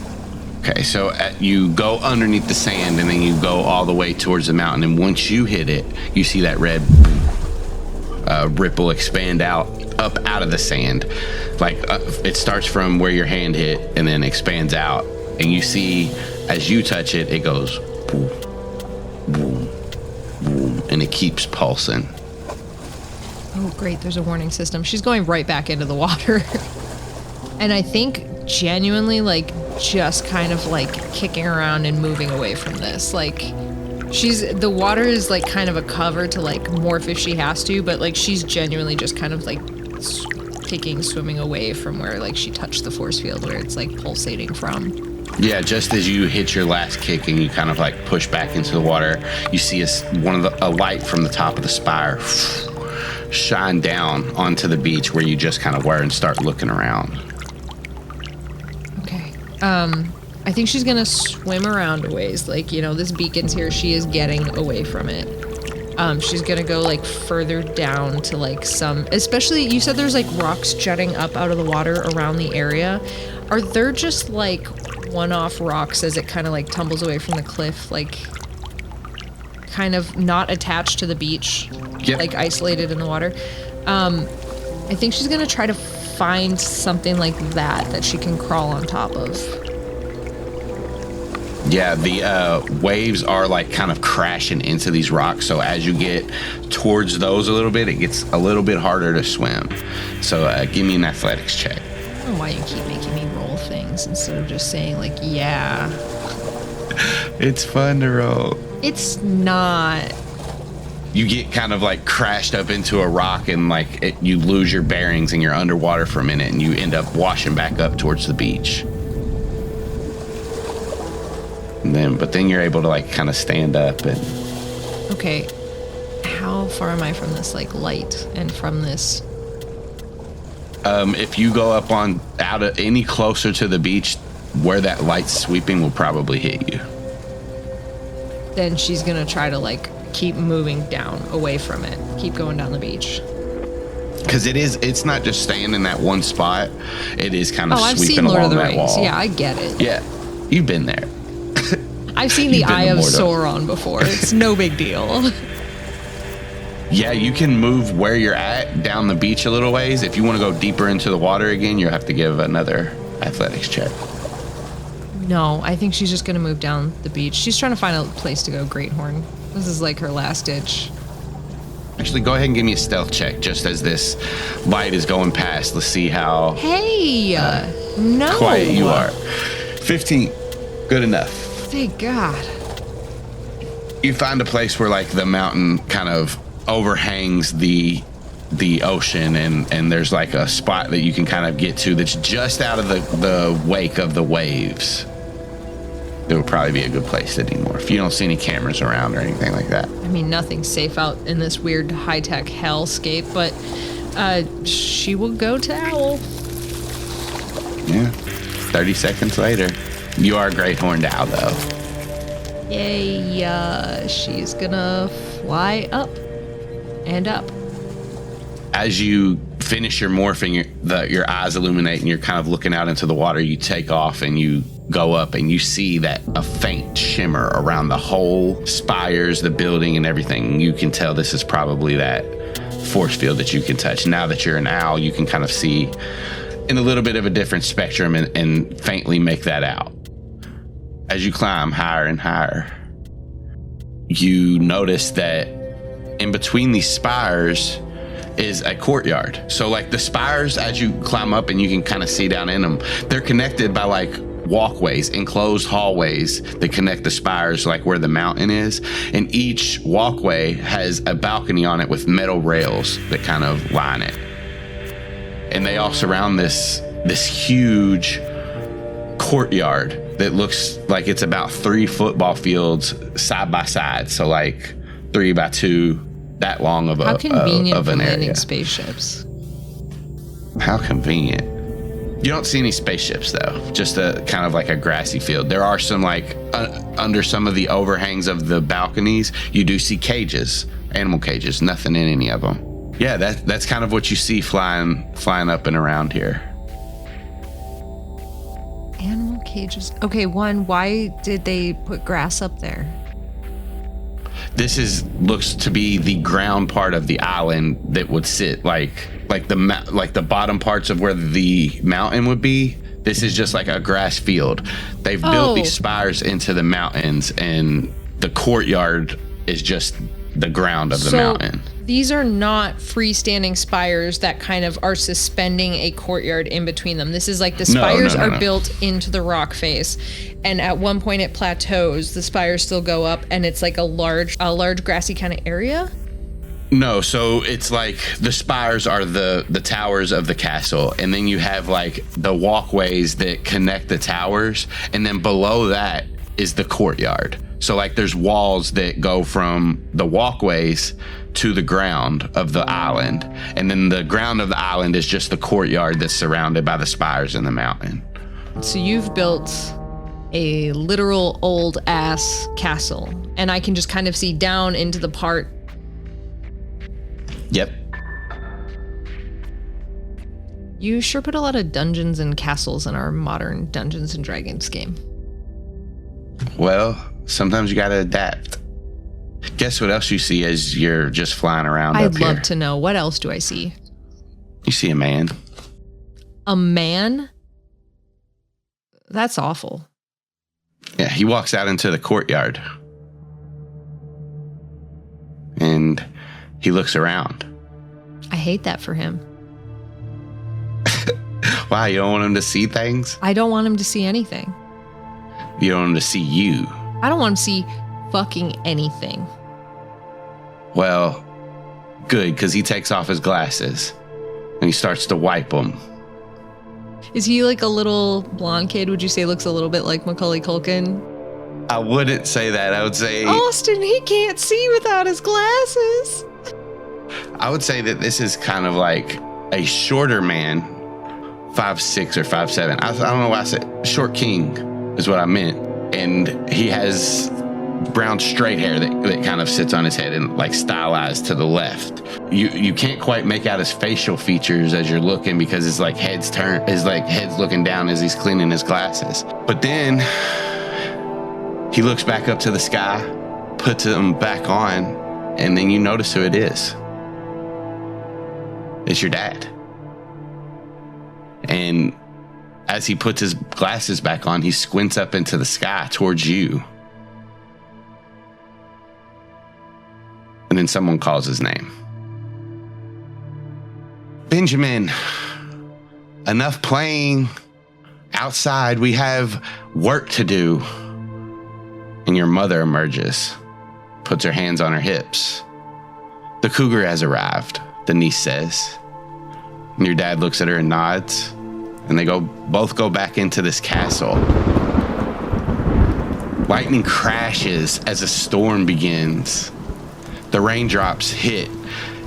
Okay, so you go underneath the sand and then you go all the way towards the mountain, and once you hit it, you see that red ripple expand up out of the sand. Like it starts from where your hand hit and then expands out, and you see as you touch it, it goes boom, boom, boom, and it keeps pulsing. Oh, great, there's a warning system. She's going right back into the water. And I think genuinely, like, just kind of like kicking around and moving away from this. Like, the water is like kind of a cover to like morph if she has to, but like she's genuinely just kind of like kicking, swimming away from where like she touched the force field where it's like pulsating from. Yeah, just as you hit your last kick and you kind of like push back into the water, you see a light from the top of the spire shine down onto the beach where you just kind of were and start looking around. Okay. I think she's gonna swim around a ways. Like, you know, this beacon's here. She is getting away from it. She's gonna go like further down to like some, especially you said there's like rocks jutting up out of the water around the area. Are there just like one-off rocks as it kind of like tumbles away from the cliff, like kind of not attached to the beach, yep. Like isolated in the water? I think she's gonna try to find something like that she can crawl on top of. Yeah, the waves are like kind of crashing into these rocks, so as you get towards those a little bit, it gets a little bit harder to swim. So give me an athletics check. I don't know why you keep making me roll things instead of just saying like, yeah. It's fun to roll. It's not. You get kind of like crashed up into a rock and like you lose your bearings and you're underwater for a minute and you end up washing back up towards the beach. But then you're able to like kind of stand up and. Okay, how far am I from this like light and from this? If you go up any closer to the beach, where that light's sweeping will probably hit you. Then she's gonna try to like keep moving down away from it, keep going down the beach. Because it's not just staying in that one spot. It is kind of sweeping Lord along of the that Rings. wall. Yeah, I get it. Yeah, you've been there. I've seen the Eye of Sauron before. It's no big deal. Yeah, you can move where you're at down the beach a little ways. If you want to go deeper into the water again, you'll have to give another athletics check. No, I think she's just going to move down the beach. She's trying to find a place to go Great Horn. This is like her last ditch. Actually, go ahead and give me a stealth check just as this light is going past. Let's see how no quiet you are. 15. Good enough. Thank God. You find a place where like the mountain kind of overhangs the ocean and there's like a spot that you can kind of get to that's just out of the wake of the waves. It would probably be a good place to Animorph if you don't see any cameras around or anything like that. I mean, nothing's safe out in this weird high-tech hellscape, but she will go to Owl. Yeah. 30 seconds later. You are a great horned owl, though. Yay, she's gonna fly up and up. As you finish your morphing, your eyes illuminate and you're kind of looking out into the water. You take off and you go up and you see that a faint shimmer around the whole spires, the building and everything. You can tell this is probably that force field that you can touch. Now that you're an owl, you can kind of see in a little bit of a different spectrum and faintly make that out. As you climb higher and higher, you notice that in between these spires is a courtyard. So like the spires, as you climb up and you can kind of see down in them, they're connected by like walkways, enclosed hallways that connect the spires like where the mountain is. And each walkway has a balcony on it with metal rails that kind of line it. And they all surround this huge courtyard that looks like it's about 3 football fields side by side. So like 3 by 2, that long of How convenient of for an landing area. Spaceships. How convenient. You don't see any spaceships though, just a kind of like a grassy field. There are some like under some of the overhangs of the balconies, you do see cages, animal cages, nothing in any of them. Yeah, that's kind of what you see flying up and around here. Animal cages. Okay, why did they put grass up there? This looks to be the ground part of the island that would sit like the bottom parts of where the mountain would be. This is just like a grass field. They've built these spires into the mountains, and the courtyard is just the ground of the mountain. These are not freestanding spires that kind of are suspending a courtyard in between them. This is like the spires are built into the rock face, and at one point it plateaus. The spires still go up, and it's like a large grassy kind of area. No, so it's like the spires are the towers of the castle, and then you have like the walkways that connect the towers, and then below that is the courtyard. So like there's walls that go from the walkways to the ground of the island, and then the ground of the island is just the courtyard that's surrounded by the spires in the mountain. So you've built a literal old ass castle, and I can just kind of see down into the part. Yep. You sure put a lot of dungeons and castles in our modern Dungeons and Dragons game. Well, sometimes you gotta adapt. Guess what else you see as you're just flying around up here? I'd love to know. What else do I see? You see a man. A man? That's awful. Yeah, he walks out into the courtyard. And he looks around. I hate that for him. Why, you don't want him to see things? I don't want him to see anything. You don't want him to see you. I don't want him to see fucking anything. Well, good, because he takes off his glasses and he starts to wipe them. Is he like a little blonde kid? Would you say looks a little bit like Macaulay Culkin? I wouldn't say that. I would say... Austin, he can't see without his glasses. I would say that this is kind of like a shorter man, 5'6" or 5'7". I don't know why I said short king is what I meant. And he has brown straight hair that kind of sits on his head and like stylized to the left. You can't quite make out his facial features as you're looking because his like head's looking down as he's cleaning his glasses. But then he looks back up to the sky, puts them back on, and then you notice who it is. It's your dad. And as he puts his glasses back on, he squints up into the sky towards you. And then someone calls his name. Benjamin, enough playing outside. We have work to do. And your mother emerges, puts her hands on her hips. The cougar has arrived, the niece says. And your dad looks at her and nods. And they both go back into this castle. Lightning crashes as a storm begins. The raindrops hit,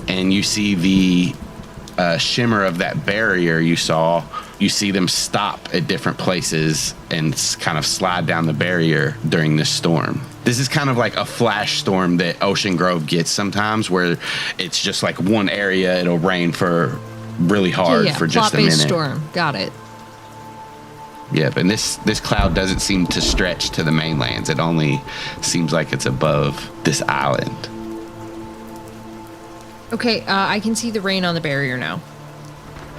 and you see the shimmer of that barrier you saw. You see them stop at different places and kind of slide down the barrier during this storm. This is kind of like a flash storm that Ocean Grove gets sometimes, where it's just like one area, it'll rain for really hard for just a minute. Storm. Got it. Yep, and this cloud doesn't seem to stretch to the mainlands. It only seems like it's above this island. Okay, I can see the rain on the barrier now.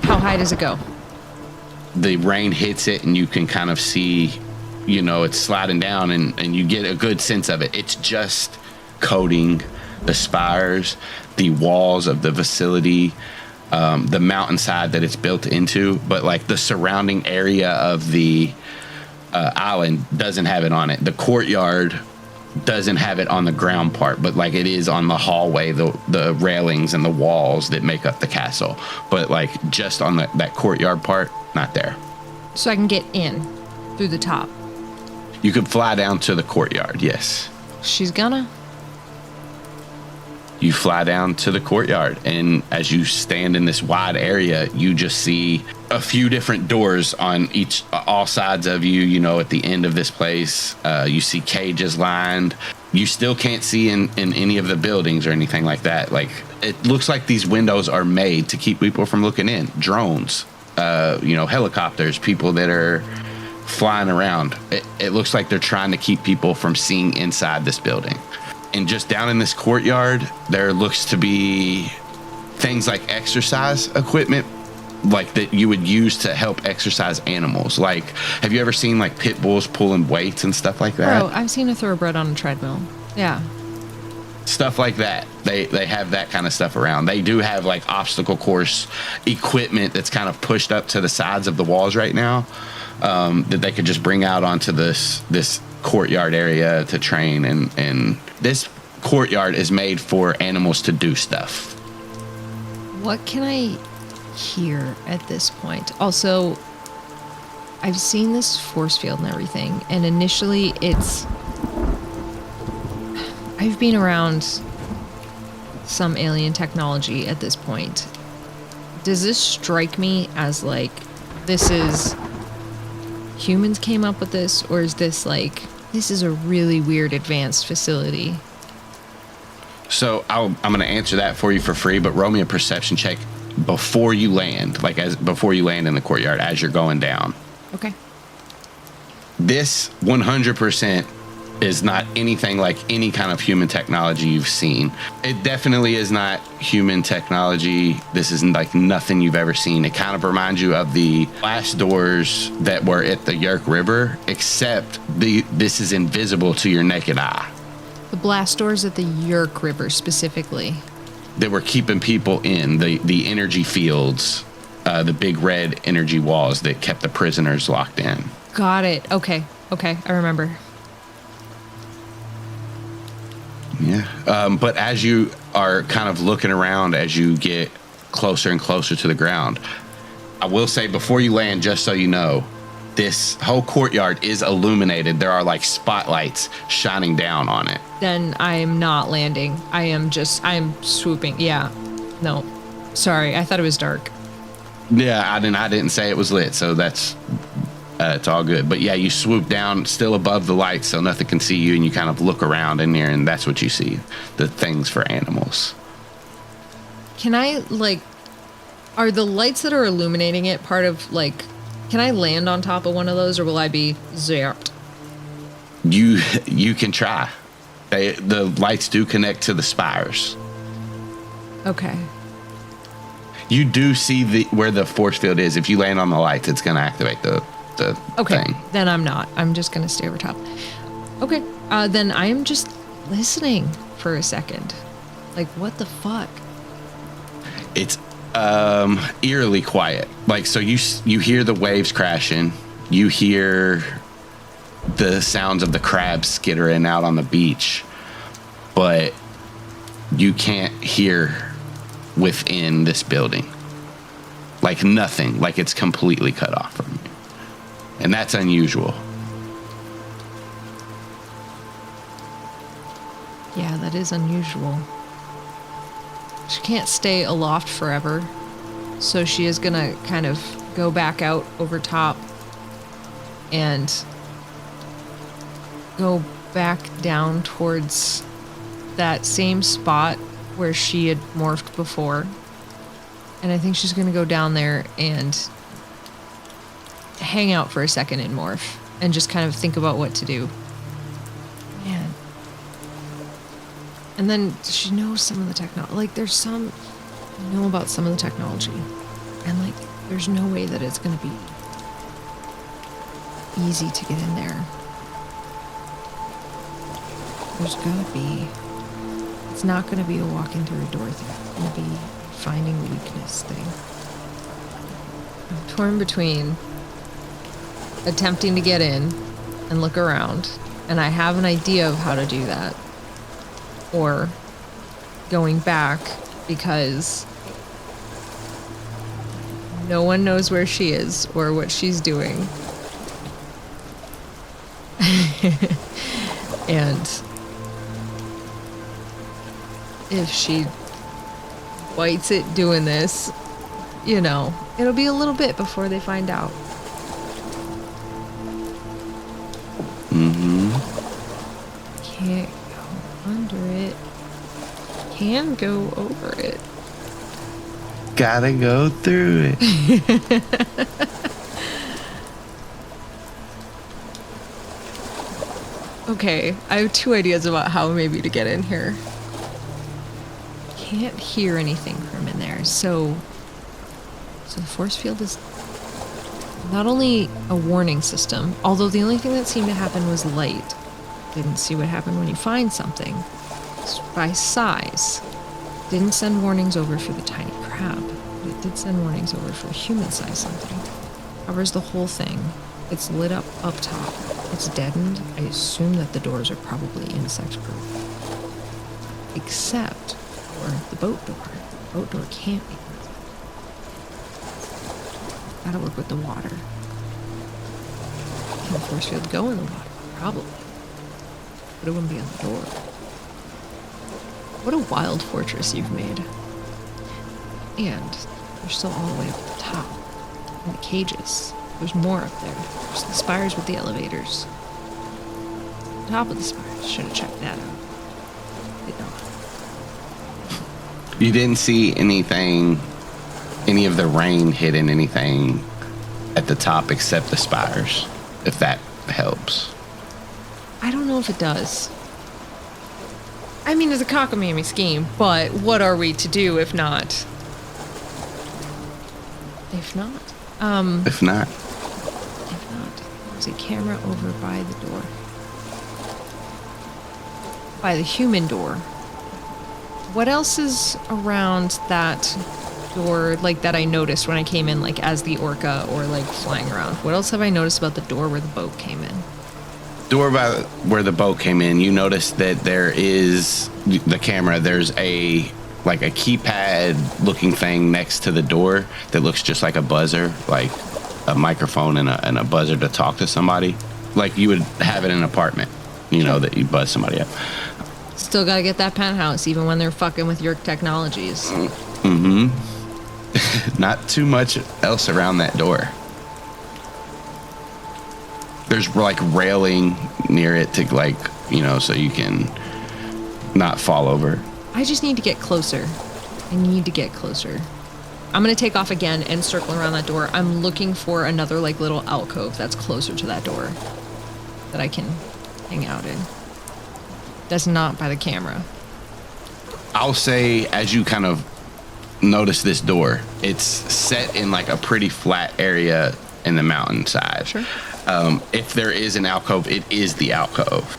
How high does it go? The rain hits it, and you can kind of see, it's sliding down, and you get a good sense of it. It's just coating the spires, the walls of the facility, the mountainside that it's built into, but like the surrounding area of the island doesn't have it on it. The courtyard doesn't have it on the ground part, but like it is on the hallway, the railings and the walls that make up the castle. But like just on that courtyard part, not there. So I can get in through the top. You could fly down to the courtyard, yes. She's gonna. You fly down to the courtyard, and as you stand in this wide area, you just see a few different doors on all sides of you. At the end of this place, you see cages lined. You still can't see in any of the buildings or anything like that. Like, it looks like these windows are made to keep people from looking in. Drones, helicopters, people that are flying around. It looks like they're trying to keep people from seeing inside this building. And just down in this courtyard, there looks to be things like exercise equipment, like that you would use to help exercise animals. Like, have you ever seen like pit bulls pulling weights and stuff like that? Bro, I've seen a thoroughbred on a treadmill. Yeah. Stuff like that. They have that kind of stuff around. They do have like obstacle course equipment that's kind of pushed up to the sides of the walls right now, that they could just bring out onto this courtyard area to train. And this courtyard is made for animals to do stuff. What can I hear at this point? Also, I've seen this force field and everything, and initially I've been around some alien technology at this point. Does this strike me as like, this is humans came up with this, or is this like, this is a really weird advanced facility? So I'm going to answer that for you for free, but roll me a perception check before you land, before you land in the courtyard as you're going down. Okay. This 100% is not anything like any kind of human technology you've seen. It definitely is not human technology. This isn't like nothing you've ever seen. It kind of reminds you of the blast doors that were at the Yeerk River, except this is invisible to your naked eye. The blast doors at the Yeerk River specifically. That were keeping people in, the energy fields, the big red energy walls that kept the prisoners locked in. Got it. Okay, I remember. Yeah. But as you are kind of looking around, as you get closer and closer to the ground, I will say before you land, just so you know, this whole courtyard is illuminated. There are like spotlights shining down on it. Then I am not landing. I'm swooping. Yeah. No. Sorry, I thought it was dark. Yeah, I didn't say it was lit, so that's it's all good. But yeah, you swoop down still above the lights so nothing can see you, and you kind of look around in there, and that's what you see. The things for animals. Can I, like, are the lights that are illuminating it part of, like, can I land on top of one of those, or will I be zapped? You can try. The lights do connect to the spires. Okay. You do see where the force field is. If you land on the lights, it's going to activate the thing. Then I'm not. I'm just going to stay over top. Okay. Then I am just listening for a second. Like, what the fuck? It's eerily quiet. Like, so you hear the waves crashing. You hear the sounds of the crabs skittering out on the beach. But you can't hear within this building. Like nothing. Like it's completely cut off from you. And that's unusual. Yeah, that is unusual. She can't stay aloft forever, so she is gonna kind of go back out over top and go back down towards that same spot where she had morphed before. And I think she's gonna go down there and hang out for a second and morph and just kind of think about what to do. Man. And then she knows some of the technology. Like, there's some, you know about some of the technology. And, like, there's no way that it's going to be easy to get in there. There's got to be. It's not going to be a walking through a door thing. It's going to be finding a weakness thing. I'm torn between attempting to get in and look around, and I have an idea of how to do that, or going back because no one knows where she is or what she's doing. And if she bites it doing this, you know, it'll be a little bit before they find out. Can't go under it. Can go over it. Gotta go through it. Okay, I have two ideas about how maybe to get in here. Can't hear anything from in there, so the force field is not only a warning system, although the only thing that seemed to happen was light. Didn't see what happened when you find something. It's by size. Didn't send warnings over for the tiny crab, but it did send warnings over for a human-sized something. Covers the whole thing. It's lit up top. It's deadened. I assume that the doors are probably insect-proof. except for the boat door. The boat door can't be. Gotta work with the water. Can the force field go in the water? Probably. But it wouldn't be on the door. What a wild fortress you've made. And you're still all the way up at the top. In the cages. There's more up there. There's the spires with the elevators. Top of the spires. Should have checked that out. Did not. You didn't see anything, any of the rain hitting anything at the top except the spires, if that helps. I don't know if it does. I mean, it's a cockamamie scheme, but what are we to do if not? If not? If not. If not, there's a camera over by the door. By the human door. What else is around that door, like, that I noticed when I came in, like, as the orca or, like, flying around? What else have I noticed about the door where the boat came in? Door by where the boat came in, you notice that there is the camera. There's a keypad looking thing next to the door that looks just like a buzzer, like a microphone and a buzzer to talk to somebody. Like you would have in an apartment, you know, that you buzz somebody up. Still gotta get that penthouse, even when they're fucking with Yeerk Technologies. Mm-hmm. Not too much else around that door. There's like railing near it to, like, you know, so you can not fall over. I just need to get closer. I need to get closer. I'm gonna take off again and circle around that door. I'm looking for another, like, little alcove that's closer to that door that I can hang out in. That's not by the camera. I'll say, as you kind of notice this door, it's set in like a pretty flat area in the mountainside. Sure. If there is an alcove, it is the alcove.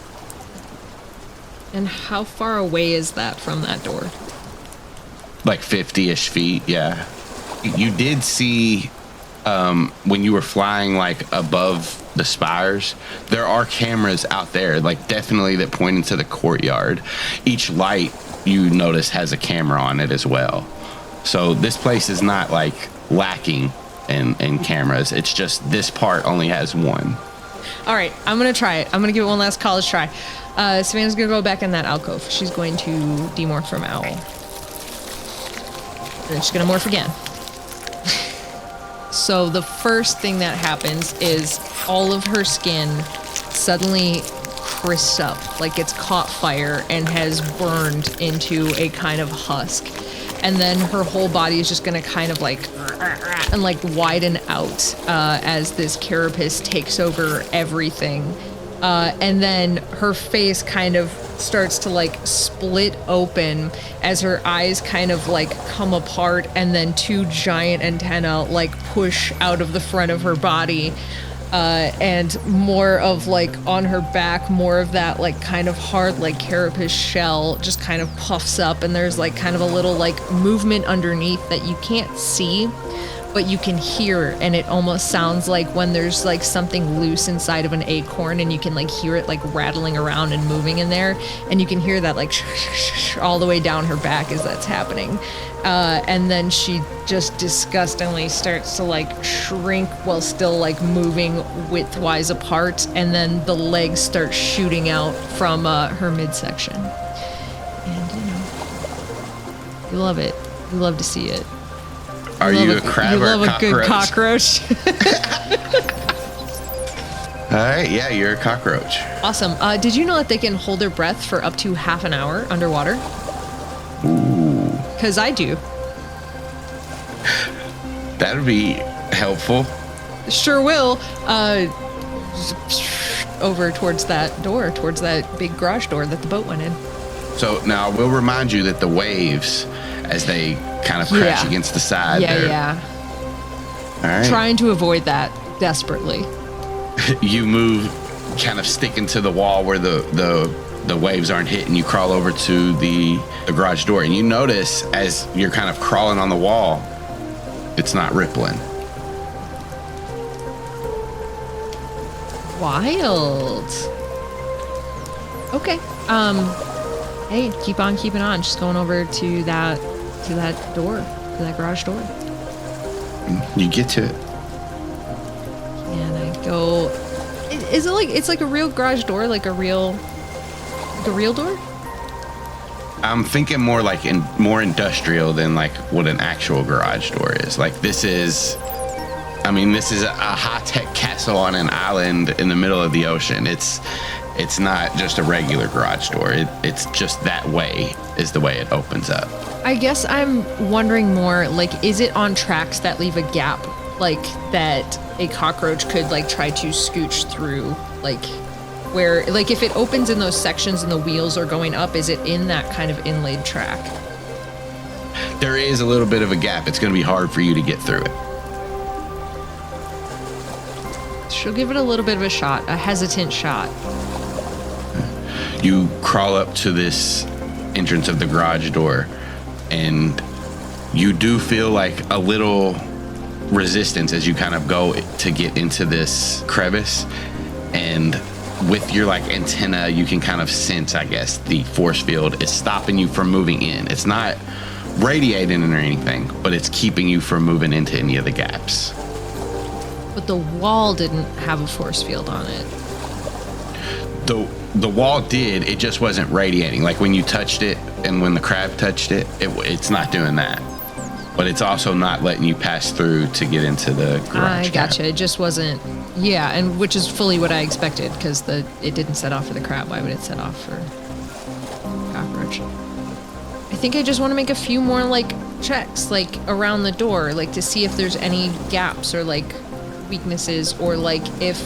And how far away is that from that door? Like 50-ish feet, yeah. You did see, when you were flying like above the spires, there are cameras out there, like definitely that point into the courtyard. Each light you notice has a camera on it as well. So this place is not like lacking in cameras. It's just this part only has one. All right, I'm gonna try it. I'm gonna give it one last college try. Savannah's gonna go back in that alcove. She's going to demorph from owl. And then she's gonna morph again. So the first thing that happens is all of her skin suddenly crisps up, like it's caught fire and has burned into a kind of husk. And then her whole body is just gonna kind of like and like widen out as this carapace takes over everything. And then her face kind of starts to like split open as her eyes kind of like come apart, and then two giant antennae like push out of the front of her body. And more of like on her back, more of that like kind of hard like carapace shell just kind of puffs up, and there's like kind of a little like movement underneath that you can't see, but you can hear, and it almost sounds like when there's like something loose inside of an acorn, and you can like hear it like rattling around and moving in there, and you can hear that like all the way down her back as that's happening. And then she just disgustingly starts to like shrink while still like moving widthwise apart, and then the legs start shooting out from her midsection. And you know, you love it. You love to see it. Are you a crab or a cockroach? You love a good cockroach. All right, yeah, you're a cockroach. Awesome. Did you know that they can hold their breath for up to half an hour underwater? Ooh. Because I do. That would be helpful. Sure will. Over towards that door, towards that big garage door that the boat went in. So now we'll remind you that the waves, as they kind of crash against the side. Yeah. All right. Trying to avoid that desperately. You move, kind of sticking to the wall where the waves aren't hitting. You crawl over to the garage door, and you notice as you're kind of crawling on the wall, it's not rippling. Wild. Okay. Hey, keep on keeping on. Just going over to that door, to that garage door. You get to it. And I go. Is it like it's like a real garage door, like a real door? I'm thinking more like more industrial than like what an actual garage door is. Like this is a high-tech castle on an island in the middle of the ocean. It's not just a regular garage door. It's just that way is the way it opens up. I guess I'm wondering more, like, is it on tracks that leave a gap, like, that a cockroach could, like, try to scooch through, like, where, like, if it opens in those sections and the wheels are going up, is it in that kind of inlaid track? There is a little bit of a gap. It's going to be hard for you to get through it. She'll give it a little bit of a shot, a hesitant shot. You crawl up to this entrance of the garage door, and you do feel like a little resistance as you kind of go to get into this crevice. And with your like antenna, you can kind of sense, I guess, the force field is stopping you from moving in. It's not radiating or anything, but it's keeping you from moving into any of the gaps. But the wall didn't have a force field on it. The wall did, it just wasn't radiating. Like when you touched it and when the crab touched it, it's not doing that. But it's also not letting you pass through to get into the garage. I gotcha. It just wasn't, yeah, and which is fully what I expected, because it didn't set off for the crab. Why would it set off for cockroach? I think I just want to make a few more like checks, like around the door, like to see if there's any gaps or like weaknesses, or like if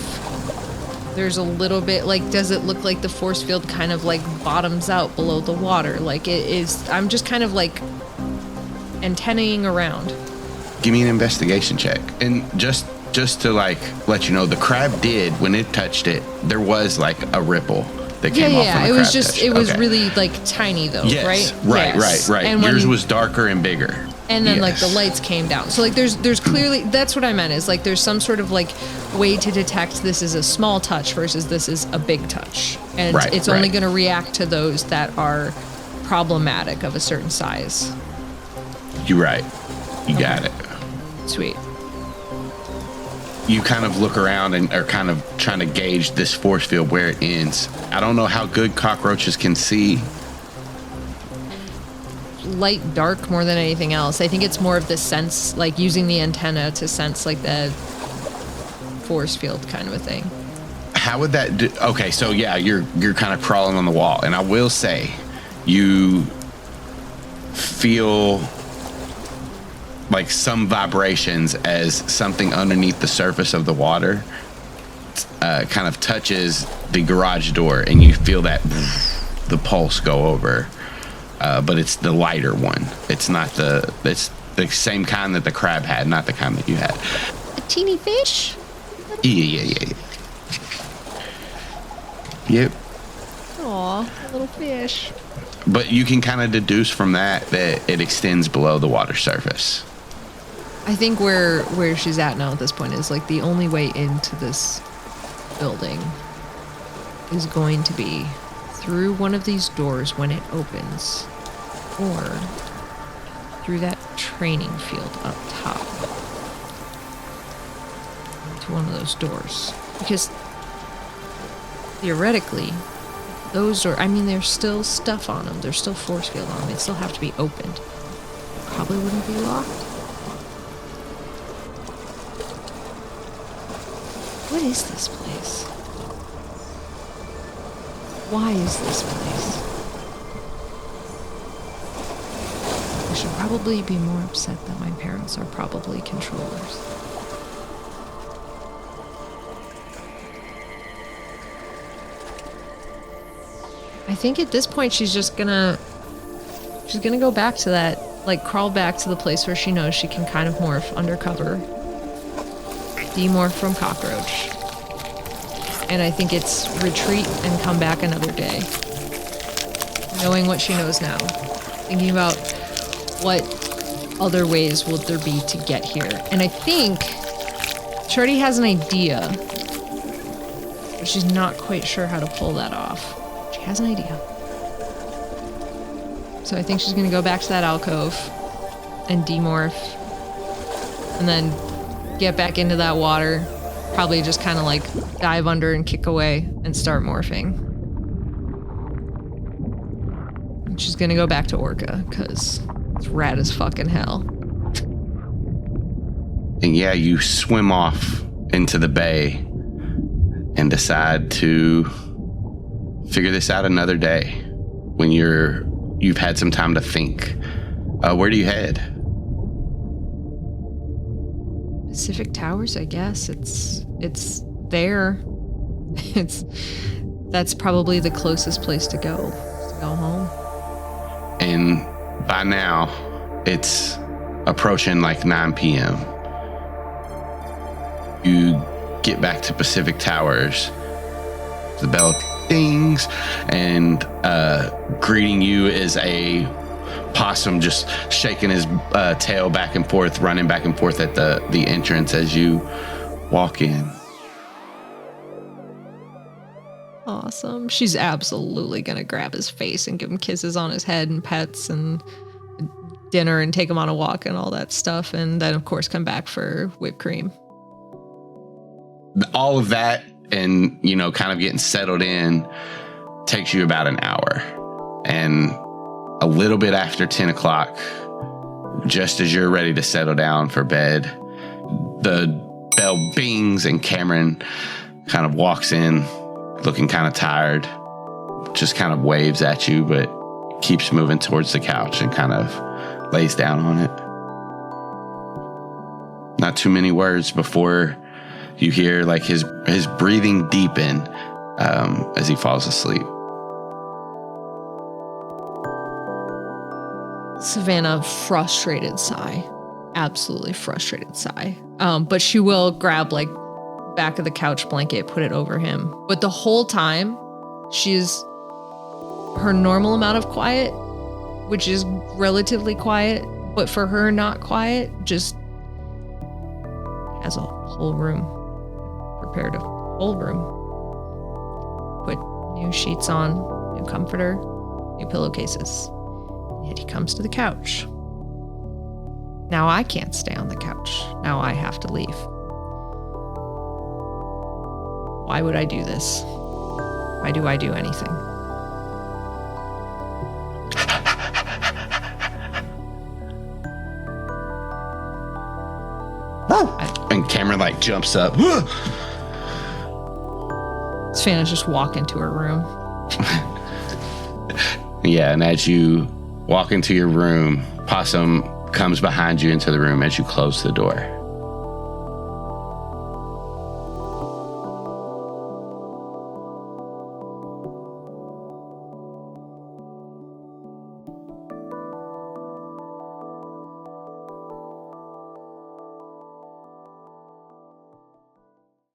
there's a little bit, like, does it look like the force field kind of like bottoms out below the water? Like it is, I'm just kind of like antennaing around. Give me an investigation check. And just to like let you know, the crab did, when it touched it, there was like a ripple that came off when the crab it was just touched. it was really like tiny though. Yes, right? Right. And yours was darker and bigger. And then like the lights came down. So like there's clearly, that's what I meant, is like there's some sort of like way to detect this is a small touch versus this is a big touch. And it's only going to react to those that are problematic of a certain size. You're right. You got it. Sweet. You kind of look around and are kind of trying to gauge this force field where it ends. I don't know how good cockroaches can see. Light dark more than anything else. I think it's more of the sense, like using the antenna to sense like the force field kind of a thing. How would that do? Okay, so yeah, you're kind of crawling on the wall, and I will say you feel like some vibrations as something underneath the surface of the water kind of touches the garage door, and you feel that the pulse go over. But it's the lighter one. It's the same kind that the crab had, not the kind that you had. A teeny fish? Yeah. Yep. Aw, little fish. But you can kind of deduce from that it extends below the water surface. I think where she's at now at this point is like the only way into this building is going to be through one of these doors when it opens, or through that training field up top to one of those doors. Because theoretically, those are, I mean, there's still stuff on them. There's still force field on them. They still have to be opened. Probably wouldn't be locked. What is this place? Why is this place? I should probably be more upset that my parents are probably controllers. I think at this point she's gonna go back to that, like crawl back to the place where she knows she can kind of morph undercover, demorph from cockroach. And I think it's retreat and come back another day. Knowing what she knows now. Thinking about what other ways will there be to get here. And I think she already has an idea, but she's not quite sure how to pull that off. She has an idea. So I think she's going to go back to that alcove and demorph. And then get back into that water. Probably just kind of like dive under and kick away and start morphing. And she's going to go back to Orca because it's rad as fucking hell. And yeah, you swim off into the bay and decide to figure this out another day when you've had some time to think. Where do you head? Pacific Towers, I guess. It's there. That's probably the closest place to go home. And by now, it's approaching like 9 p.m. You get back to Pacific Towers. The bell dings, and greeting you is a possum just shaking his tail back and forth, running back and forth at the entrance as you walk in. Awesome. She's absolutely going to grab his face and give him kisses on his head and pets and dinner and take him on a walk and all that stuff. And then, of course, come back for whipped cream. All of that and, kind of getting settled in takes you about an hour. And a little bit after 10 o'clock, just as you're ready to settle down for bed, the bell bings and Kamren kind of walks in looking kind of tired, just kind of waves at you, but keeps moving towards the couch and kind of lays down on it. Not too many words before you hear like his breathing deepen as he falls asleep. Savannah, frustrated sigh. Absolutely frustrated sigh. But she will grab like back of the couch blanket, put it over him. But the whole time, she's her normal amount of quiet, which is relatively quiet, but for her not quiet, just has a whole room. Prepared a whole room. Put new sheets on, new comforter, new pillowcases. And he comes to the couch. Now I can't stay on the couch. Now I have to leave. Why would I do this? Why do I do anything? And Kamren like jumps up. Savannah's just walk into her room. Yeah, and as you walk into your room, Possum comes behind you into the room as you close the door.